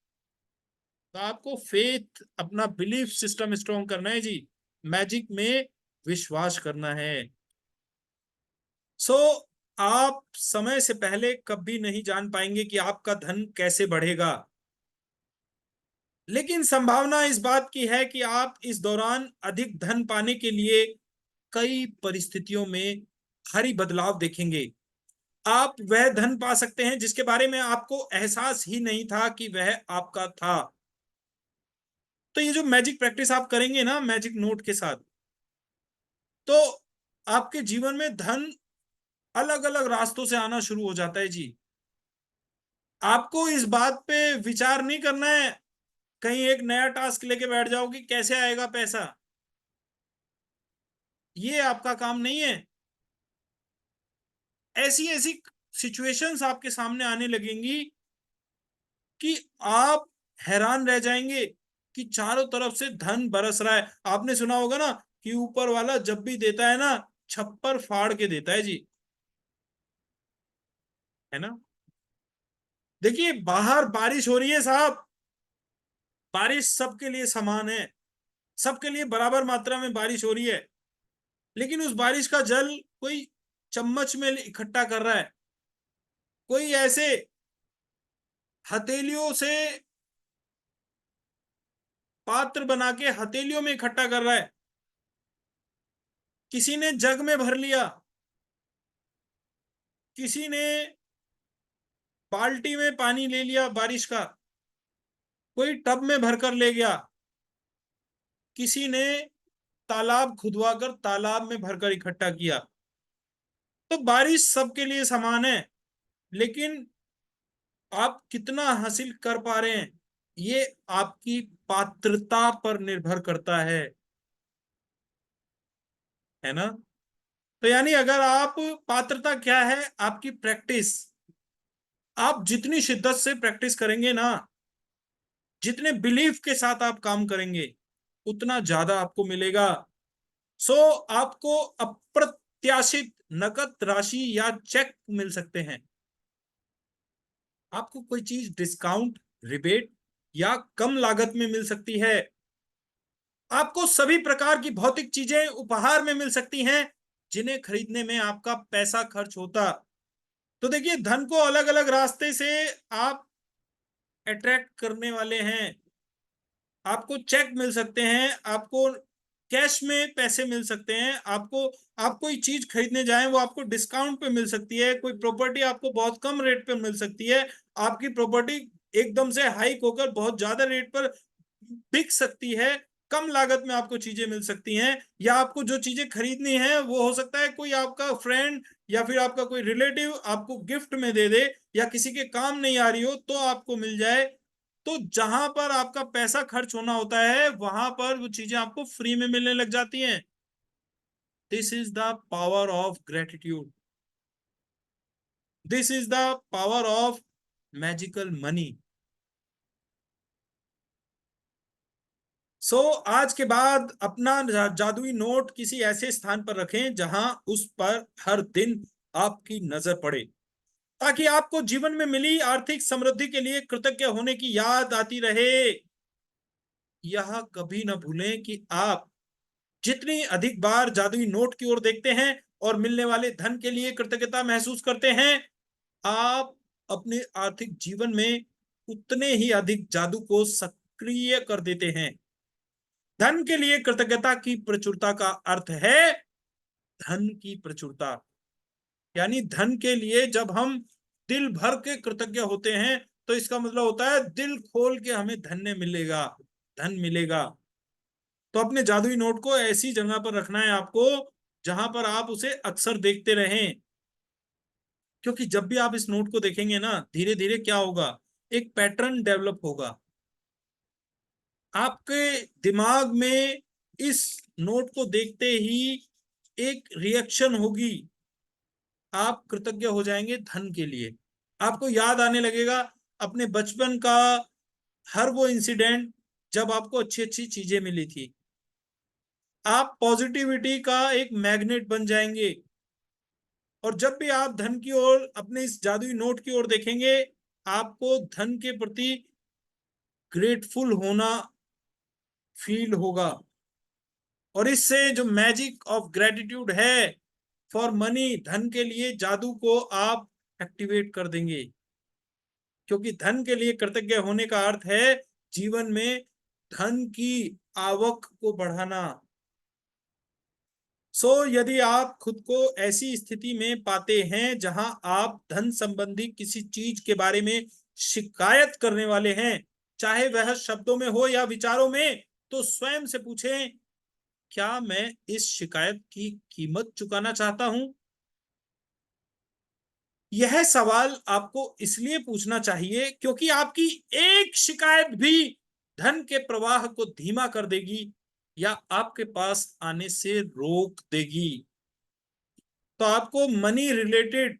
तो आपको फेथ, अपना बिलीफ सिस्टम स्ट्रॉन्ग करना है जी, मैजिक में विश्वास करना है। सो आप समय से पहले कभी नहीं जान पाएंगे कि आपका धन कैसे बढ़ेगा, लेकिन संभावना इस बात की है कि आप इस दौरान अधिक धन पाने के लिए कई परिस्थितियों में भारी बदलाव देखेंगे। आप वह धन पा सकते हैं जिसके बारे में आपको एहसास ही नहीं था कि वह आपका था। तो ये जो मैजिक प्रैक्टिस आप करेंगे ना मैजिक नोट के साथ, तो आपके जीवन में धन अलग अलग रास्तों से आना शुरू हो जाता है जी। आपको इस बात पे विचार नहीं करना है कहीं एक नया टास्क लेके बैठ जाओ कि कैसे आएगा पैसा, ये आपका काम नहीं है। ऐसी ऐसी सिचुएशंस आपके सामने आने लगेंगी कि आप हैरान रह जाएंगे कि चारों तरफ से धन बरस रहा है। आपने सुना होगा ना कि ऊपर वाला जब भी देता है ना, छप्पर फाड़ के देता है जी, है ना। देखिए बाहर बारिश हो रही है साहब, बारिश सबके लिए समान है, सबके लिए बराबर मात्रा में बारिश हो रही है, लेकिन उस बारिश का जल कोई चम्मच में इकट्ठा कर रहा है, कोई ऐसे हथेलियों से पात्र बना के हथेलियों में इकट्ठा कर रहा है, किसी ने जग में भर लिया, किसी ने बाल्टी में पानी ले लिया बारिश का, कोई टब में भरकर ले गया, किसी ने तालाब खुदवाकर तालाब में भरकर इकट्ठा किया। तो बारिश सबके लिए समान है, लेकिन आप कितना हासिल कर पा रहे हैं ये आपकी पात्रता पर निर्भर करता है ना। तो यानी अगर आप, पात्रता क्या है, आपकी प्रैक्टिस, आप जितनी शिद्दत से प्रैक्टिस करेंगे ना, जितने बिलीफ के साथ आप काम करेंगे, उतना ज्यादा आपको मिलेगा। सो आपको अप्रत्याशित नकद राशि या चेक मिल सकते हैं, आपको कोई चीज डिस्काउंट, रिबेट या कम लागत में मिल सकती है, आपको सभी प्रकार की भौतिक चीजें उपहार में मिल सकती हैं जिन्हें खरीदने में आपका पैसा खर्च होता। तो देखिए धन को अलग अलग रास्ते से आप अट्रैक्ट करने वाले हैं। आपको चेक मिल सकते हैं, आपको कैश में पैसे मिल सकते हैं, आपको, आप कोई चीज खरीदने जाएं वो आपको डिस्काउंट पे मिल सकती है, कोई प्रॉपर्टी आपको बहुत कम रेट पे मिल सकती है, आपकी प्रॉपर्टी एकदम से हाइक होकर बहुत ज्यादा रेट पर बिक सकती है, कम लागत में आपको चीजें मिल सकती हैं, या आपको जो चीजें खरीदनी है वो हो सकता है कोई आपका फ्रेंड या फिर आपका कोई रिलेटिव आपको गिफ्ट में दे दे, या किसी के काम नहीं आ रही हो तो आपको मिल जाए। तो जहां पर आपका पैसा खर्च होना होता है वहां पर वो चीजें आपको फ्री में मिलने लग जाती हैं। This is the power of gratitude, this is the power of magical money. So आज के बाद अपना जादुई नोट किसी ऐसे स्थान पर रखें जहां उस पर हर दिन आपकी नजर पड़े, ताकि आपको जीवन में मिली आर्थिक समृद्धि के लिए कृतज्ञ होने की याद आती रहे। यह कभी न भूलें कि आप जितनी अधिक बार जादुई नोट की ओर देखते हैं और मिलने वाले धन के लिए कृतज्ञता महसूस करते हैं, आप अपने आर्थिक जीवन में उतने ही अधिक जादू को सक्रिय कर देते हैं। धन के लिए कृतज्ञता की प्रचुरता का अर्थ है धन की प्रचुरता। यानी धन के लिए जब हम दिल भर के कृतज्ञ होते हैं तो इसका मतलब होता है दिल खोल के हमें धन्य मिलेगा, धन मिलेगा। तो अपने जादुई नोट को ऐसी जगह पर रखना है आपको जहां पर आप उसे अक्सर देखते रहें, क्योंकि जब भी आप इस नोट को देखेंगे ना, धीरे धीरे क्या होगा, एक पैटर्न डेवलप होगा आपके दिमाग में। इस नोट को देखते ही एक रिएक्शन होगी, आप कृतज्ञ हो जाएंगे धन के लिए। आपको याद आने लगेगा अपने बचपन का हर वो इंसिडेंट जब आपको अच्छी अच्छी चीजें मिली थी। आप पॉजिटिविटी का एक मैग्नेट बन जाएंगे, और जब भी आप धन की ओर, अपने इस जादुई नोट की ओर देखेंगे, आपको धन के प्रति ग्रेटफुल होना फील होगा। और इससे जो मैजिक ऑफ ग्रेटिट्यूड है फॉर मनी, धन के लिए जादू को आप एक्टिवेट कर देंगे, क्योंकि धन के लिए कृतज्ञ होने का अर्थ है जीवन में धन की आवक को बढ़ाना। यदि आप खुद को ऐसी स्थिति में पाते हैं जहां आप धन संबंधी किसी चीज के बारे में शिकायत करने वाले हैं, चाहे वह शब्दों में हो या विचारों में, तो स्वयं से पूछें, क्या मैं इस शिकायत की कीमत चुकाना चाहता हूं। यह सवाल आपको इसलिए पूछना चाहिए क्योंकि आपकी एक शिकायत भी धन के प्रवाह को धीमा कर देगी या आपके पास आने से रोक देगी। तो आपको मनी रिलेटेड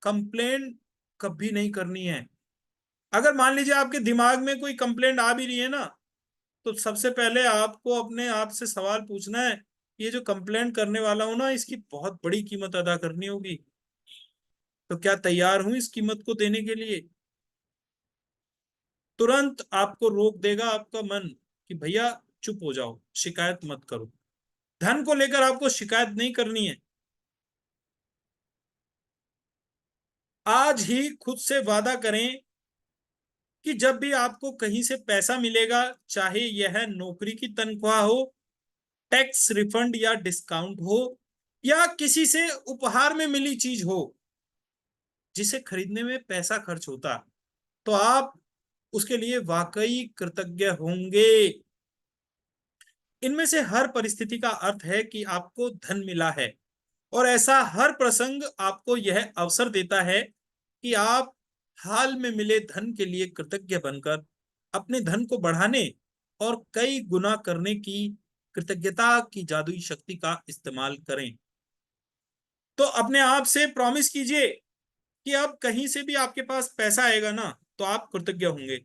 कंप्लेन कभी नहीं करनी है। अगर मान लीजिए आपके दिमाग में कोई कंप्लेंट आ भी रही है ना, तो सबसे पहले आपको अपने आप से सवाल पूछना है, ये जो कंप्लेंट करने वाला हूं ना, इसकी बहुत बड़ी कीमत अदा करनी होगी, तो क्या तैयार हूं इस कीमत को देने के लिए? तुरंत आपको रोक देगा आपका मन कि भैया चुप हो जाओ, शिकायत मत करो। धन को लेकर आपको शिकायत नहीं करनी है। आज ही खुद से वादा करें कि जब भी आपको कहीं से पैसा मिलेगा, चाहे यह नौकरी की तनख्वाह हो, टैक्स रिफंड या डिस्काउंट हो, या किसी से उपहार में मिली चीज हो जिसे खरीदने में पैसा खर्च होता, तो आप उसके लिए वाकई कृतज्ञ होंगे। इनमें से हर परिस्थिति का अर्थ है कि आपको धन मिला है, और ऐसा हर प्रसंग आपको यह अवसर देता है कि आप हाल में मिले धन के लिए कृतज्ञ बनकर अपने धन को बढ़ाने और कई गुना करने की कृतज्ञता की जादुई शक्ति का इस्तेमाल करें। तो अपने आप से प्रॉमिस कीजिए कि अब कहीं से भी आपके पास पैसा आएगा ना, तो आप कृतज्ञ होंगे।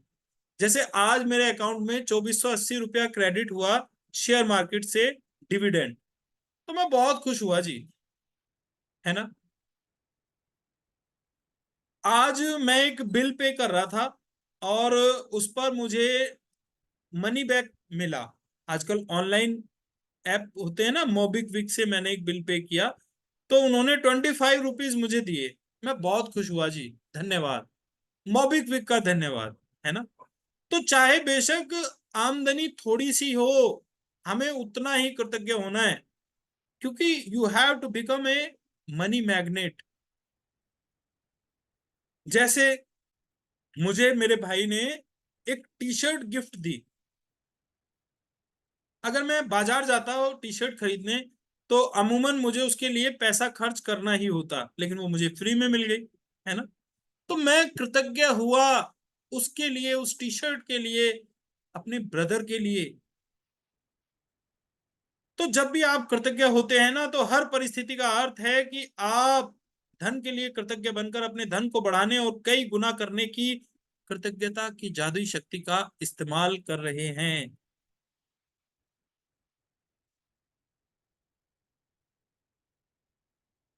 जैसे आज मेरे अकाउंट में 2480 रुपया क्रेडिट हुआ शेयर मार्केट से, डिविडेंड, तो मैं बहुत खुश हुआ जी, है ना। आज मैं एक बिल पे कर रहा था और उस पर मुझे मनी बैक मिला। आजकल ऑनलाइन ऐप होते हैं ना, मोबिक्विक से मैंने एक बिल पे किया, तो उन्होंने 25 रुपीज मुझे दिए। मैं बहुत खुश हुआ जी, धन्यवाद, मोबिक्विक का धन्यवाद, है ना। तो चाहे बेशक आमदनी थोड़ी सी हो, हमें उतना ही कृतज्ञ होना है, क्योंकि you have to become a money magnet. जैसे मुझे मेरे भाई ने एक टी शर्ट गिफ्ट दी। अगर मैं बाजार जाता हूँ टी शर्ट खरीदने, तो अमूमन मुझे उसके लिए पैसा खर्च करना ही होता, लेकिन वो मुझे फ्री में मिल गई, है ना। तो मैं कृतज्ञ हुआ उसके लिए, उस टी शर्ट के लिए, अपने ब्रदर के लिए। तो जब भी आप कृतज्ञ होते हैं ना, तो हर परिस्थिति का अर्थ है कि आप धन के लिए कृतज्ञ बनकर अपने धन को बढ़ाने और कई गुना करने की कृतज्ञता की जादुई शक्ति का इस्तेमाल कर रहे हैं।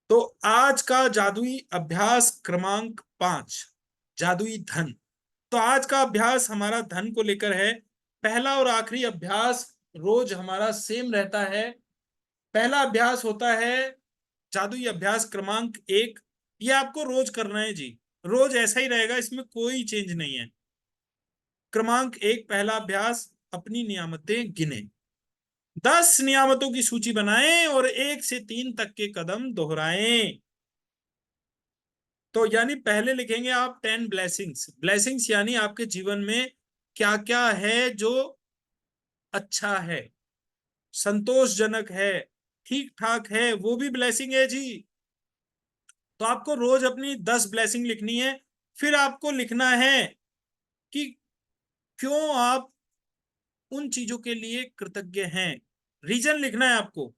तो आज का जादुई अभ्यास क्रमांक 5, जादुई धन। तो आज का अभ्यास हमारा धन को लेकर है। पहला और आखिरी अभ्यास रोज हमारा सेम रहता है। पहला अभ्यास होता है जादुई अभ्यास क्रमांक 1। ये आपको रोज करना है जी, रोज ऐसा ही रहेगा, इसमें कोई चेंज नहीं है। क्रमांक 1, पहला अभ्यास, अपनी नियामतें गिने। 10 नियामतों की सूची बनाएं और 1 से 3 तक के कदम दोहराएं। तो यानी पहले लिखेंगे आप 10 ब्लेसिंग्स। ब्लेसिंग्स यानी आपके जीवन में क्या क्या है जो अच्छा है, संतोषजनक है, ठीक ठाक है, वो भी ब्लेसिंग है जी। तो आपको रोज अपनी 10 ब्लेसिंग लिखनी है। फिर आपको लिखना है कि क्यों आप उन चीजों के लिए कृतज्ञ हैं, रीजन लिखना है आपको।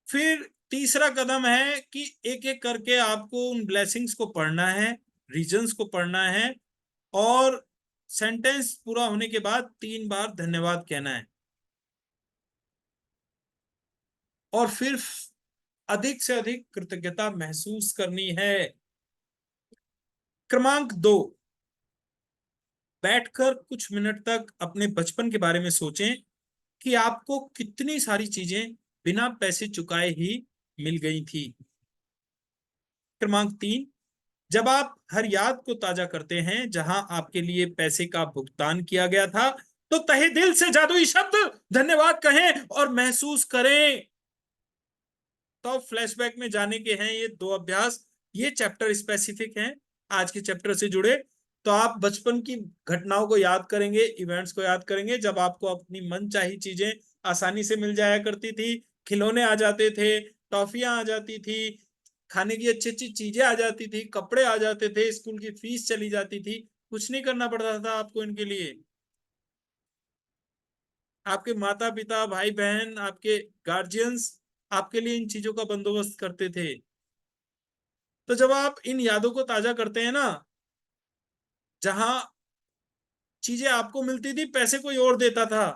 फिर तीसरा कदम है कि एक एक करके आपको उन ब्लेसिंग्स को पढ़ना है, रीजंस को पढ़ना है, और सेंटेंस पूरा होने के बाद 3 बार धन्यवाद कहना है, और फिर अधिक से अधिक कृतज्ञता महसूस करनी है। क्रमांक 2, बैठकर कुछ मिनट तक अपने बचपन के बारे में सोचें कि आपको कितनी सारी चीजें बिना पैसे चुकाए ही मिल गई थी। क्रमांक 3, जब आप हर याद को ताजा करते हैं जहां आपके लिए पैसे का भुगतान किया गया था, तो तहे दिल से जादुई शब्द धन्यवाद कहें और महसूस करें। तो फ्लैशबैक में जाने के हैं ये 2 अभ्यास। ये चैप्टर स्पेसिफिक हैं, आज के चैप्टर से जुड़े। तो आप बचपन की घटनाओं को याद करेंगे, इवेंट्स को याद करेंगे, जब आपको अपनी मनचाही चीजें आसानी से मिल जाया करती थी। खिलौने आ जाते थे, टॉफियां आ जाती थी, खाने की अच्छी अच्छी चीजें आ जाती थी, कपड़े आ जाते थे, स्कूल की फीस चली जाती थी, कुछ नहीं करना पड़ता था आपको इनके लिए। आपके माता पिता, भाई बहन, आपके गार्जियंस आपके लिए इन चीजों का बंदोबस्त करते थे। तो जब आप इन यादों को ताजा करते हैं ना, जहां चीजें आपको मिलती थी, पैसे कोई और देता था,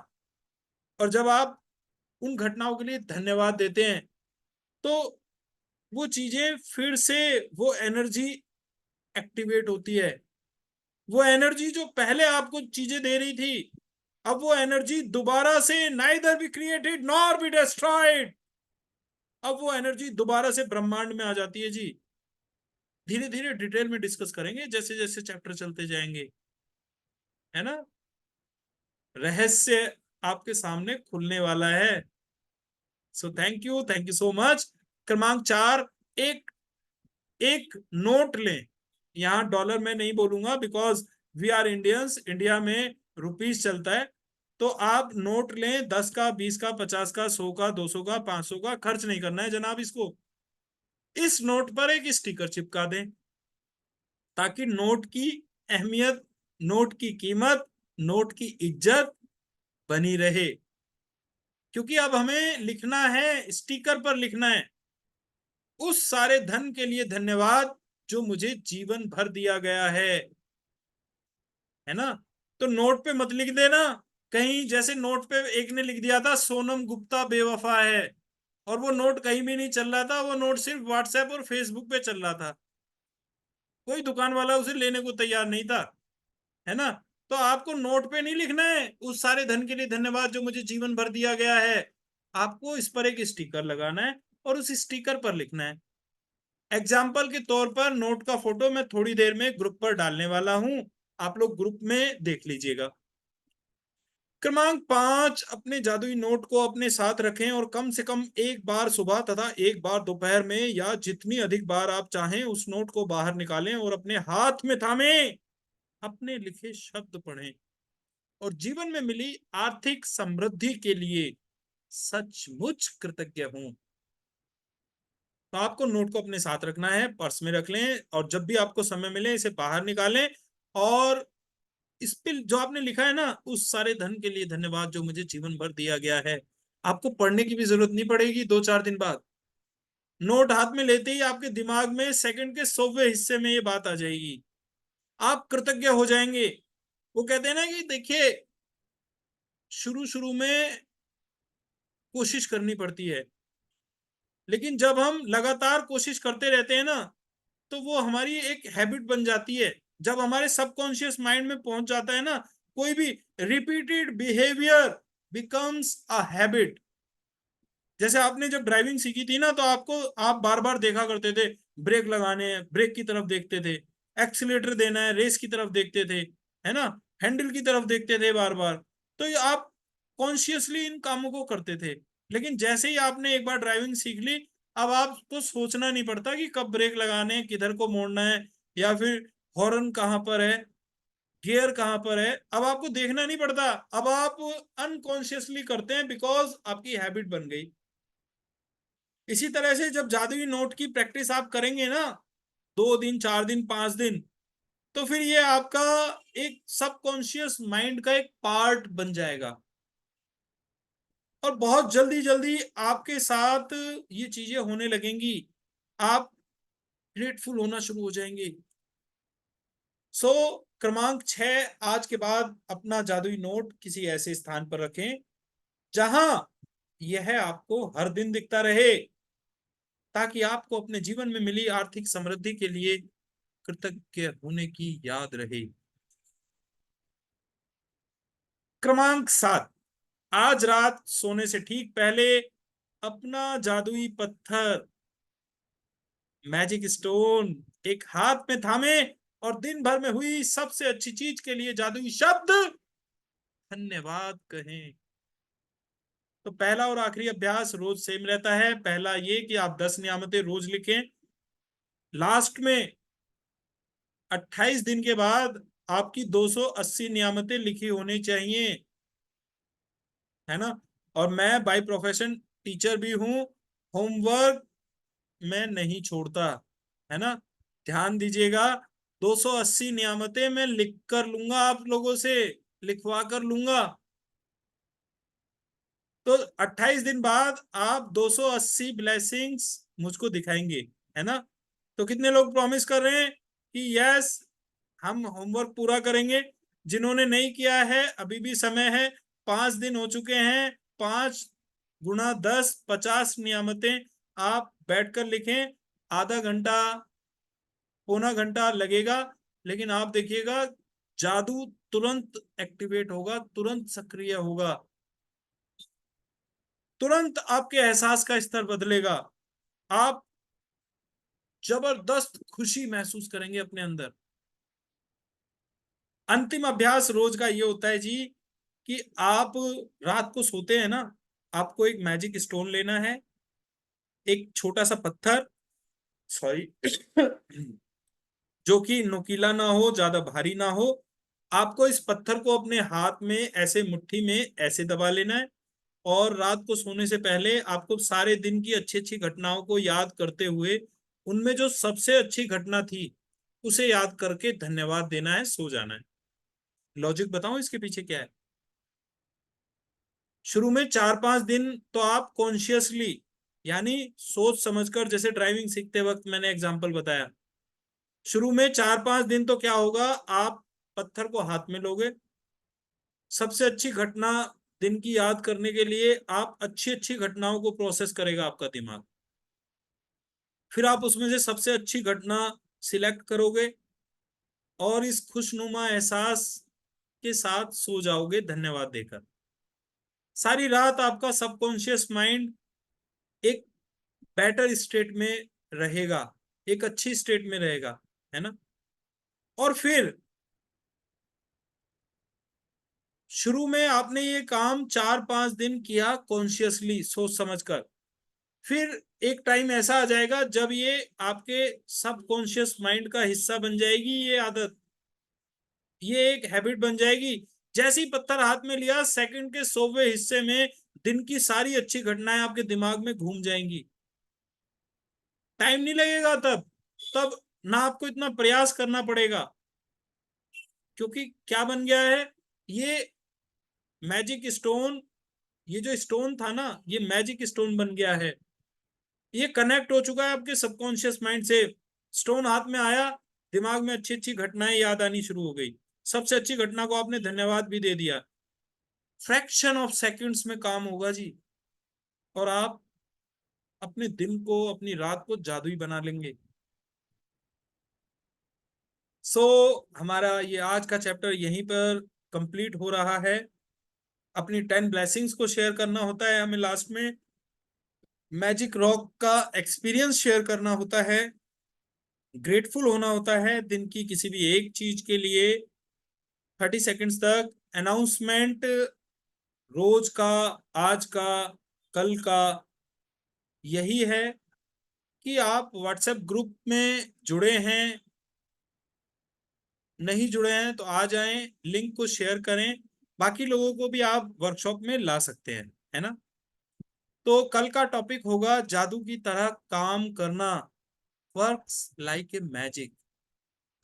और जब आप उन घटनाओं के लिए धन्यवाद देते हैं, तो वो चीजें फिर से, वो एनर्जी एक्टिवेट होती है। वो एनर्जी जो पहले आपको चीजें दे रही थी, अब वो एनर्जी दोबारा से neither be created nor be destroyed, अब वो एनर्जी दोबारा से ब्रह्मांड में आ जाती है जी। धीरे धीरे डिटेल में डिस्कस करेंगे जैसे जैसे चैप्टर चलते जाएंगे, है ना। रहस्य आपके सामने खुलने वाला है। सो थैंक यू सो मच। क्रमांक 4, एक एक नोट लें। यहां डॉलर में नहीं बोलूंगा, because we are Indians, India में रुपीस चलता है। तो आप नोट लें, 10 का, 20 का, 50 का, 100 का, 200 का, 500 का। खर्च नहीं करना है जनाब इसको। इस नोट पर एक स्टिकर चिपका दें, ताकि नोट की अहमियत, नोट की कीमत, नोट की इज्जत बनी रहे। क्योंकि अब हमें लिखना है, स्टिकर पर लिखना है, उस सारे धन के लिए धन्यवाद जो मुझे जीवन भर दिया गया है ना। तो नोट पे मत लिख देना कहीं, जैसे नोट पे एक ने लिख दिया था सोनम गुप्ता बेवफा है, और वो नोट कहीं भी नहीं चल रहा था, वो नोट सिर्फ व्हाट्सएप और फेसबुक पे चल रहा था, कोई दुकान वाला उसे लेने को तैयार नहीं था, है ना। तो आपको नोट पे नहीं लिखना है उस सारे धन के लिए धन्यवाद जो मुझे जीवन भर दिया गया है, आपको इस पर एक स्टिकर लगाना है और उस स्टिकर पर लिखना है। एग्जाम्पल के तौर पर नोट का फोटो मैं थोड़ी देर में ग्रुप पर डालने वाला हूं, आप लोग ग्रुप में देख लीजिएगा। क्रमांक 5, अपने जादुई नोट को अपने साथ रखें और कम से कम एक बार सुबह तथा एक बार दोपहर में, या जितनी अधिक बार आप चाहें, उस नोट को बाहर निकालें और अपने हाथ में थामें, अपने लिखे शब्द पढ़ें और जीवन में मिली आर्थिक समृद्धि के लिए सचमुच कृतज्ञ हूं। तो आपको नोट को अपने साथ रखना है, पर्स में रख लें, और जब भी आपको समय मिले इसे बाहर निकालें, और इस पे जो आपने लिखा है ना, उस सारे धन के लिए धन्यवाद जो मुझे जीवन भर दिया गया है, आपको पढ़ने की भी जरूरत नहीं पड़ेगी। 2-4 दिन बाद नोट हाथ में लेते ही आपके दिमाग में सेकंड के 100वें हिस्से में ये बात आ जाएगी, आप कृतज्ञ हो जाएंगे। वो कहते हैं ना कि देखिए, शुरू शुरू में कोशिश करनी पड़ती है, लेकिन जब हम लगातार कोशिश करते रहते हैं ना, तो वो हमारी एक हैबिट बन जाती है। जब हमारे सबकॉन्शियस माइंड में पहुंच जाता है ना, कोई भी repeated behaviour becomes a habit. जैसे आपने जब ड्राइविंग सीखी थी ना, तो आपको, आप बार बार देखा करते थे, ब्रेक लगाने हैं, ब्रेक की तरफ देखते थे, एक्सीलेटर देना है, रेस की तरफ देखते थे, है ना, हैंडल की तरफ देखते थे बार बार। तो ये आप कॉन्शियसली इन कामों को करते थे। लेकिन जैसे ही आपने एक बार ड्राइविंग सीख ली, अब आपको सोचना नहीं पड़ता कि कब ब्रेक लगाने हैं, किधर को मोड़ना है, या फिर हॉर्न कहाँ पर है, गियर कहाँ पर है। अब आपको देखना नहीं पड़ता, अब आप अनकॉन्शियसली करते हैं, बिकॉज आपकी हैबिट बन गई। इसी तरह से जब जादुई नोट की प्रैक्टिस आप करेंगे ना, 2 दिन, 4 दिन, 5 दिन, तो फिर ये आपका एक सबकॉन्शियस माइंड का एक पार्ट बन जाएगा, और बहुत जल्दी जल्दी आपके साथ ये चीजें होने लगेंगी, आप ग्रेटफुल होना शुरू हो जाएंगे। सो क्रमांक 6, आज के बाद अपना जादुई नोट किसी ऐसे स्थान पर रखें जहां यह आपको हर दिन दिखता रहे, ताकि आपको अपने जीवन में मिली आर्थिक समृद्धि के लिए कृतज्ञ होने की याद रहे। क्रमांक 7, आज रात सोने से ठीक पहले अपना जादुई पत्थर, मैजिक स्टोन, एक हाथ में थामे और दिन भर में हुई सबसे अच्छी चीज के लिए जादुई शब्द धन्यवाद कहें। तो पहला और आखिरी अभ्यास रोज सेम रहता है। पहला ये कि आप 10 नियामतें रोज लिखें, लास्ट में 28 दिन के बाद आपकी 280 नियामतें लिखी होनी चाहिए, है ना। और मैं बाय प्रोफेशन टीचर भी हूं, होमवर्क मैं नहीं छोड़ता, है ना। ध्यान दीजिएगा, 280 नियामतें मैं लिख कर लूंगा, आप लोगों से लिखवा कर लूंगा। तो 28 दिन बाद आप 280 ब्लेसिंग्स मुझको दिखाएंगे, है ना? तो कितने लोग प्रॉमिस कर रहे हैं कि यस, हम होमवर्क पूरा करेंगे? जिन्होंने नहीं किया है अभी भी समय है, 5 दिन हो चुके हैं। 5 × 10 50 नियामतें आप बैठकर लिखें। आधा घंटा, पौना घंटा लगेगा, लेकिन आप देखिएगा जादू तुरंत एक्टिवेट होगा, तुरंत सक्रिय होगा, तुरंत आपके एहसास का स्तर बदलेगा। आप जबरदस्त खुशी महसूस करेंगे अपने अंदर। अंतिम अभ्यास रोज का ये होता है जी कि आप रात को सोते हैं ना, आपको एक मैजिक स्टोन लेना है, एक छोटा सा पत्थर, सॉरी जो कि नुकीला ना हो, ज्यादा भारी ना हो। आपको इस पत्थर को अपने हाथ में ऐसे मुट्ठी में ऐसे दबा लेना है, और रात को सोने से पहले आपको सारे दिन की अच्छी अच्छी घटनाओं को याद करते हुए उनमें जो सबसे अच्छी घटना थी उसे याद करके धन्यवाद देना है, सो जाना है। लॉजिक बताऊं इसके पीछे क्या है? शुरू में 4-5 दिन तो आप कॉन्शियसली, यानी सोच समझकर, जैसे ड्राइविंग सीखते वक्त मैंने एग्जांपल बताया, शुरू में 4-5 दिन तो क्या होगा, आप पत्थर को हाथ में लोगे। सबसे अच्छी घटना दिन की याद करने के लिए आप अच्छी अच्छी घटनाओं को प्रोसेस करेगा आपका दिमाग। फिर आप उसमें से सबसे अच्छी घटना सिलेक्ट करोगे और इस खुशनुमा एहसास के साथ सो जाओगे धन्यवाद देकर। सारी रात आपका सबकॉन्शियस माइंड एक बेटर स्टेट में रहेगा, एक अच्छी स्टेट में रहेगा, है ना? और फिर शुरू में आपने ये काम 4-5 दिन किया कॉन्शियसली, सोच समझकर। फिर एक टाइम ऐसा आ जाएगा जब ये आपके सबकॉन्शियस माइंड का हिस्सा बन जाएगी, ये आदत, ये एक हैबिट बन जाएगी। जैसे ही पत्थर हाथ में लिया, सेकंड के 100वें हिस्से में दिन की सारी अच्छी घटनाएं आपके दिमाग में घूम जाएंगी। टाइम नहीं लगेगा तब तब ना आपको इतना प्रयास करना पड़ेगा, क्योंकि क्या बन गया है ये मैजिक स्टोन। ये जो स्टोन था ना, ये मैजिक स्टोन बन गया है। ये कनेक्ट हो चुका है आपके सबकॉन्शियस माइंड से। स्टोन हाथ में आया, दिमाग में अच्छी अच्छी घटनाएं याद आनी शुरू हो गई। सबसे अच्छी घटना को आपने धन्यवाद भी दे दिया। फ्रैक्शन ऑफ सेकंड्स में काम होगा जी, और आप अपने दिन को, अपनी रात को जादुई बना लेंगे। हमारा ये आज का चैप्टर यहीं पर कंप्लीट हो रहा है। अपनी 10 ब्लेसिंग्स को शेयर करना होता है हमें लास्ट में, मैजिक रॉक का एक्सपीरियंस शेयर करना होता है, ग्रेटफुल होना होता है दिन की किसी भी एक चीज के लिए 30 सेकेंड्स तक, अनाउंसमेंट रोज का, आज का, कल का यही है कि आप व्हाट्सएप ग्रुप में जुड़े हैं, नहीं जुड़े हैं तो आ जाएं, लिंक को शेयर करें, बाकी लोगों को भी आप वर्कशॉप में ला सकते हैं, है ना? तो कल का टॉपिक होगा जादू की तरह काम करना, वर्क्स लाइक ए मैजिक।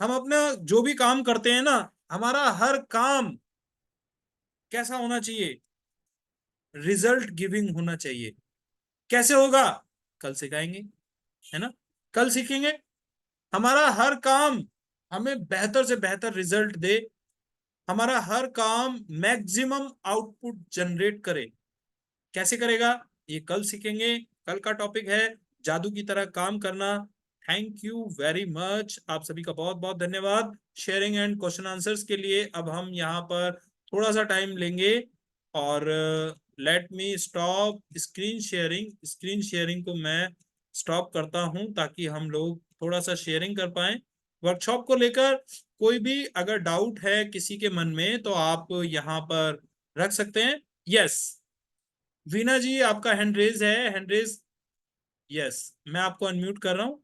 हम अपना जो भी काम करते हैं ना, हमारा हर काम कैसा होना चाहिए? रिजल्ट गिविंग होना चाहिए। कैसे होगा? कल सिखाएंगे, है ना? कल सीखेंगे। हमारा हर काम हमें बेहतर से बेहतर रिजल्ट दे, हमारा हर काम मैक्सिमम आउटपुट जनरेट करे। कैसे करेगा ये कल सीखेंगे। कल का टॉपिक है जादू की तरह काम करना। थैंक यू वेरी मच, आप सभी का बहुत बहुत धन्यवाद शेयरिंग एंड क्वेश्चन आंसर्स के लिए। अब हम यहाँ पर थोड़ा सा टाइम लेंगे और let me stop screen sharing. Screen sharing को मैं स्टॉप करता हूं ताकि हम लोग थोड़ा सा शेयरिंग कर पाए वर्कशॉप को लेकर। कोई भी अगर डाउट है किसी के मन में तो आप यहाँ पर रख सकते हैं। यस, वीना जी आपका हैंड रेज है, हैंड रेज। यस, मैं आपको अनम्यूट कर रहा हूं।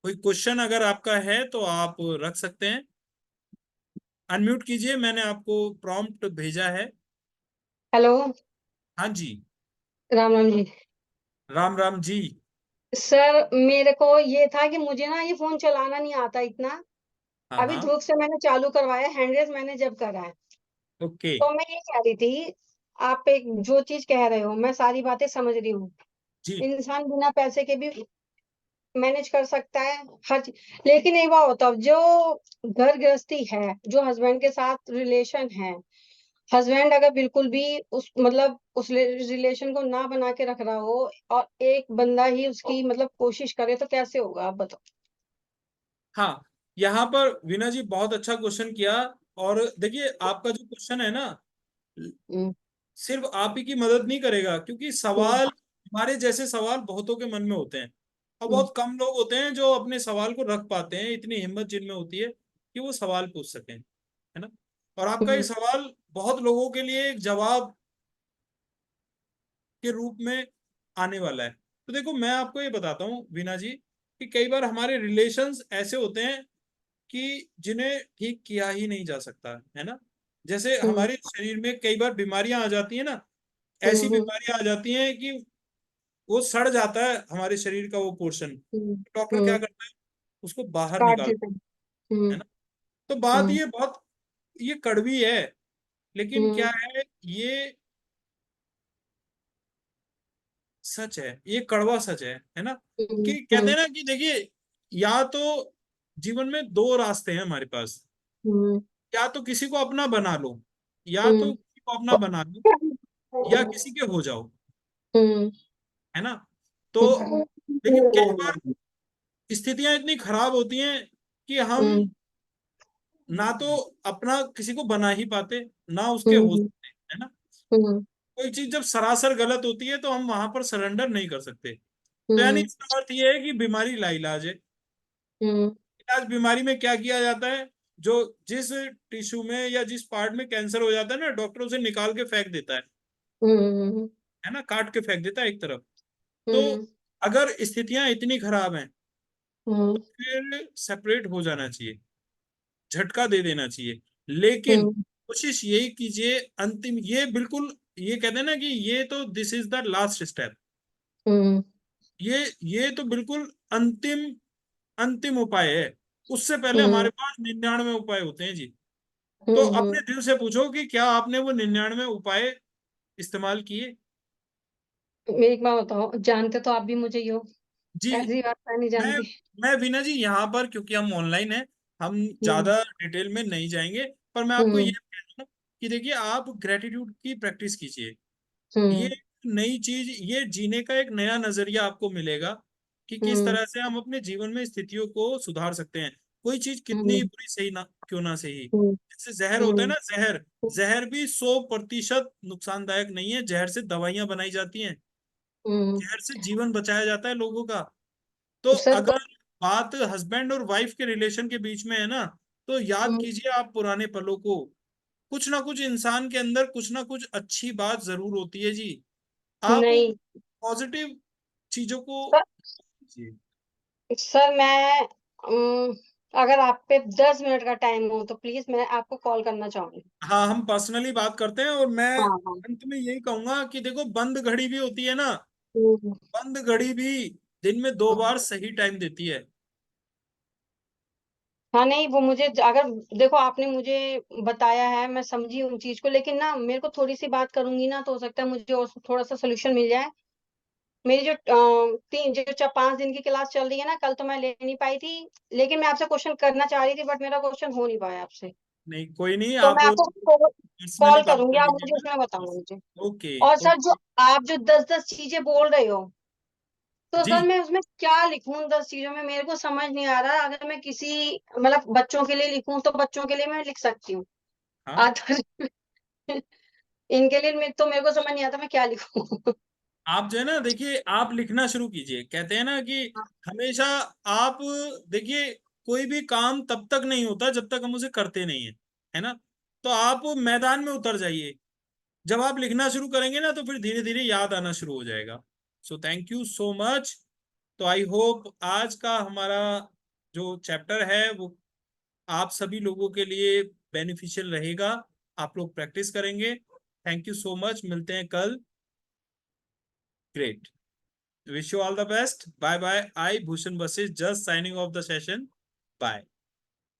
कोई क्वेश्चन अगर आपका है तो आप रख सकते हैं। अनम्यूट कीजिए, मैंने आपको प्रॉम्प्ट भेजा है। हेलो। हाँ जी। राम राम जी। राम राम जी। सर मेरे को ये था कि मुझे ना ये फोन चलाना नहीं आता इतना। हाँ अभी हाँ। धूप से मैंने चालू करवाया, हैंडरेस मैंने जब करा है। ओके। तो मैं ये कह रही थी आप एक जो चीज कह रहे हो मैं सारी बातें समझ रही हूँ। जी। इंसान बिना पैसे के भी मैनेज कर सकता है हर चीज, लेकिन एक बात बताओ, जो घर गृहस्थी है, जो हस्बैंड के साथ रिलेशन है, हस्बैंड अगर बिल्कुल भी उस मतलब उस रिलेशन को ना बना के रख रहा हो और एक बंदा ही उसकी मतलब कोशिश करे, तो कैसे होगा आप बताओ। हाँ, यहाँ पर वीना जी बहुत अच्छा क्वेश्चन किया। और देखिए आपका जो क्वेश्चन है ना, हम्म, सिर्फ आप ही की मदद नहीं करेगा, क्योंकि हम्म, सवाल, हमारे जैसे सवाल बहुतों के मन में होते हैं, और हम्म, बहुत कम लोग होते हैं जो अपने सवाल को रख पाते हैं, इतनी हिम्मत जिनमें होती है कि वो सवाल पूछ सकें, है ना। और आपका ये हम्म, सवाल बहुत लोगों के लिए एक जवाब के रूप में आने वाला है। तो देखो मैं आपको ये बताता हूँ वीना जी, कि कई बार हमारे रिलेशंस ऐसे होते हैं कि जिन्हें ठीक किया ही नहीं जा सकता, है ना। जैसे हम्म, हमारे शरीर में कई बार बीमारियां आ जाती है ना, ऐसी हम्म, बीमारियां आ जाती हैं कि वो सड़ जाता है हमारे शरीर का वो पोर्शन। हम्म, डॉक्टर क्या हम्म, करता है, उसको बाहर काट निकाल, देते हैं। हम्म, है ना। तो बात हम्म, ये बहुत, ये कड़वी है, लेकिन हम्म, क्या है, ये सच है, ये कड़वा सच है ना। हम्म, कि कहते हम्म, हैं ना कि देखिए, या तो जीवन में दो रास्ते हैं हमारे पास, हम्म, या तो किसी को अपना बना लो, या तो हम्म, किसी को अपना बना लो, या किसी के हो जाओ, हम्म, है ना। तो लेकिन कई बार स्थितियां इतनी खराब होती हैं कि हम हम्म, ना तो अपना किसी को बना ही पाते, ना उसके हो हम्म, सकते, है ना। हम्म, कोई चीज जब सरासर गलत होती है तो हम वहां पर सरेंडर नहीं कर सकते। तो यानी हम्म, इसका अर्थ ये है कि बीमारी लाइलाज है। हम्म, इलाज बीमारी में क्या किया जाता है, जो जिस टिश्यू में या जिस पार्ट में कैंसर हो जाता है ना, डॉक्टर उसे निकाल के फेंक देता हम्म, है ना, काट के फेंक देता है एक तरफ। तो हम्म, अगर स्थितियां इतनी खराब हैं हम्म, तो फिर सेपरेट हो जाना चाहिए, झटका दे देना चाहिए। लेकिन हम्म, कोशिश यही कीजिए, अंतिम, ये बिल्कुल, ये कहते हैं ना कि ये तो this is the last step, hmm, ये तो बिल्कुल अंतिम, अंतिम उपाय है। उससे पहले हम्म, हमारे पास 99 उपाय होते हैं जी। तो हम्म, अपने दिल से पूछो कि क्या आपने वो 99 उपाय इस्तेमाल किए। एक बात बताओ, जानते तो आप भी मुझे ही हो, जी। ऐसी बात मैं नहीं मैं जानती। मैं वीना जी यहाँ पर, क्योंकि हम ऑनलाइन हैं, हम हम्म, ज्यादा डिटेल में नहीं जाएंगे। पर मैं आपको ये हम्म, कह रहा हूँ कि देखिए, आप ग्रेटिट्यूड की प्रैक्टिस कीजिए। ये हम्म, नई चीज, ये जीने का एक नया नजरिया आपको मिलेगा कि किस हम्म, तरह से हम अपने जीवन में स्थितियों को सुधार सकते हैं। कोई चीज कितनी ही हम्म, बुरी सही ना क्यों ना सही, हम्म, जैसे जहर होता है हम्म, ना, जहर, जहर भी 100% नुकसानदायक नहीं है, जहर से दवाइयां बनाई जाती हैं, हम्म, जहर से जीवन बचाया जाता है लोगों का। तो सर तो अगर बात हस्बैंड और वाइफ के रिलेशन के बीच में है ना, तो याद हम्म, कीजिए आप पुराने पलों को। कुछ ना कुछ इंसान के अंदर कुछ ना कुछ अच्छी बात जरूर होती है जी। आप नहीं पॉजिटिव चीजों को सर, जी। सर मैं अगर आप पे 10 मिनट का टाइम हो तो प्लीज मैं आपको कॉल करना चाहूंगी। हाँ, हम पर्सनली बात करते हैं। और मैं हाँ हाँ। अंत में यही कहूंगा कि देखो, बंद घड़ी भी होती है ना, हम्म, बंद घड़ी भी दिन में 2 बार सही टाइम देती है। हाँ नहीं वो मुझे अगर देखो आपने मुझे बताया है, मैं समझी उन चीज को, लेकिन ना मेरे को थोड़ी सी बात करूंगी ना तो हो सकता है मुझे और थोड़ा सा सोल्यूशन मिल जाए। मेरी जो 5 दिन की क्लास चल रही है ना, कल तो मैं ले नहीं पाई थी, लेकिन मैं आपसे क्वेश्चन करना चाह रही थी बट मेरा क्वेश्चन हो नहीं पाया आपसे। नहीं, कोई नहीं, तो आप मैं आपको पर्सनली कॉल बात करूंगी, कर आप मुझे लीजिएगा। उसमें बताऊंगा मुझे। ओके। और सर जो ओके आप जो 10-10 चीजें बोल रहे हो, तो सर जी। मैं उसमें क्या लिखूं 10 चीजों में, मेरे को समझ नहीं आ रहा। अगर मैं किसी मतलब बच्चों के लिए लिखूं तो बच्चों के लिए मैं लिख सकती हूँ। हाँ, आदर इनके लिए तो मेरे को समझ नहीं आता मैं क्या लिखूं। आप जो है ना, देखिए आप लिखना शुरू कीजिए। कहते हैं ना कि हमेशा आप, देखिए, कोई भी काम तब तक नहीं होता जब तक हम उसे करते नहीं है, है ना। तो आप मैदान में उतर जाइए। जब आप लिखना शुरू करेंगे ना, तो फिर धीरे धीरे याद आना शुरू हो जाएगा। सो थैंक यू सो मच। तो आई होप आज का हमारा जो चैप्टर है वो आप सभी लोगों के लिए बेनिफिशियल रहेगा। आप लोग प्रैक्टिस करेंगे। थैंक यू सो मच, मिलते हैं कल। Great. Wish you all the best. Bye bye. I, Bhushan Basis, just signing off the session. Bye.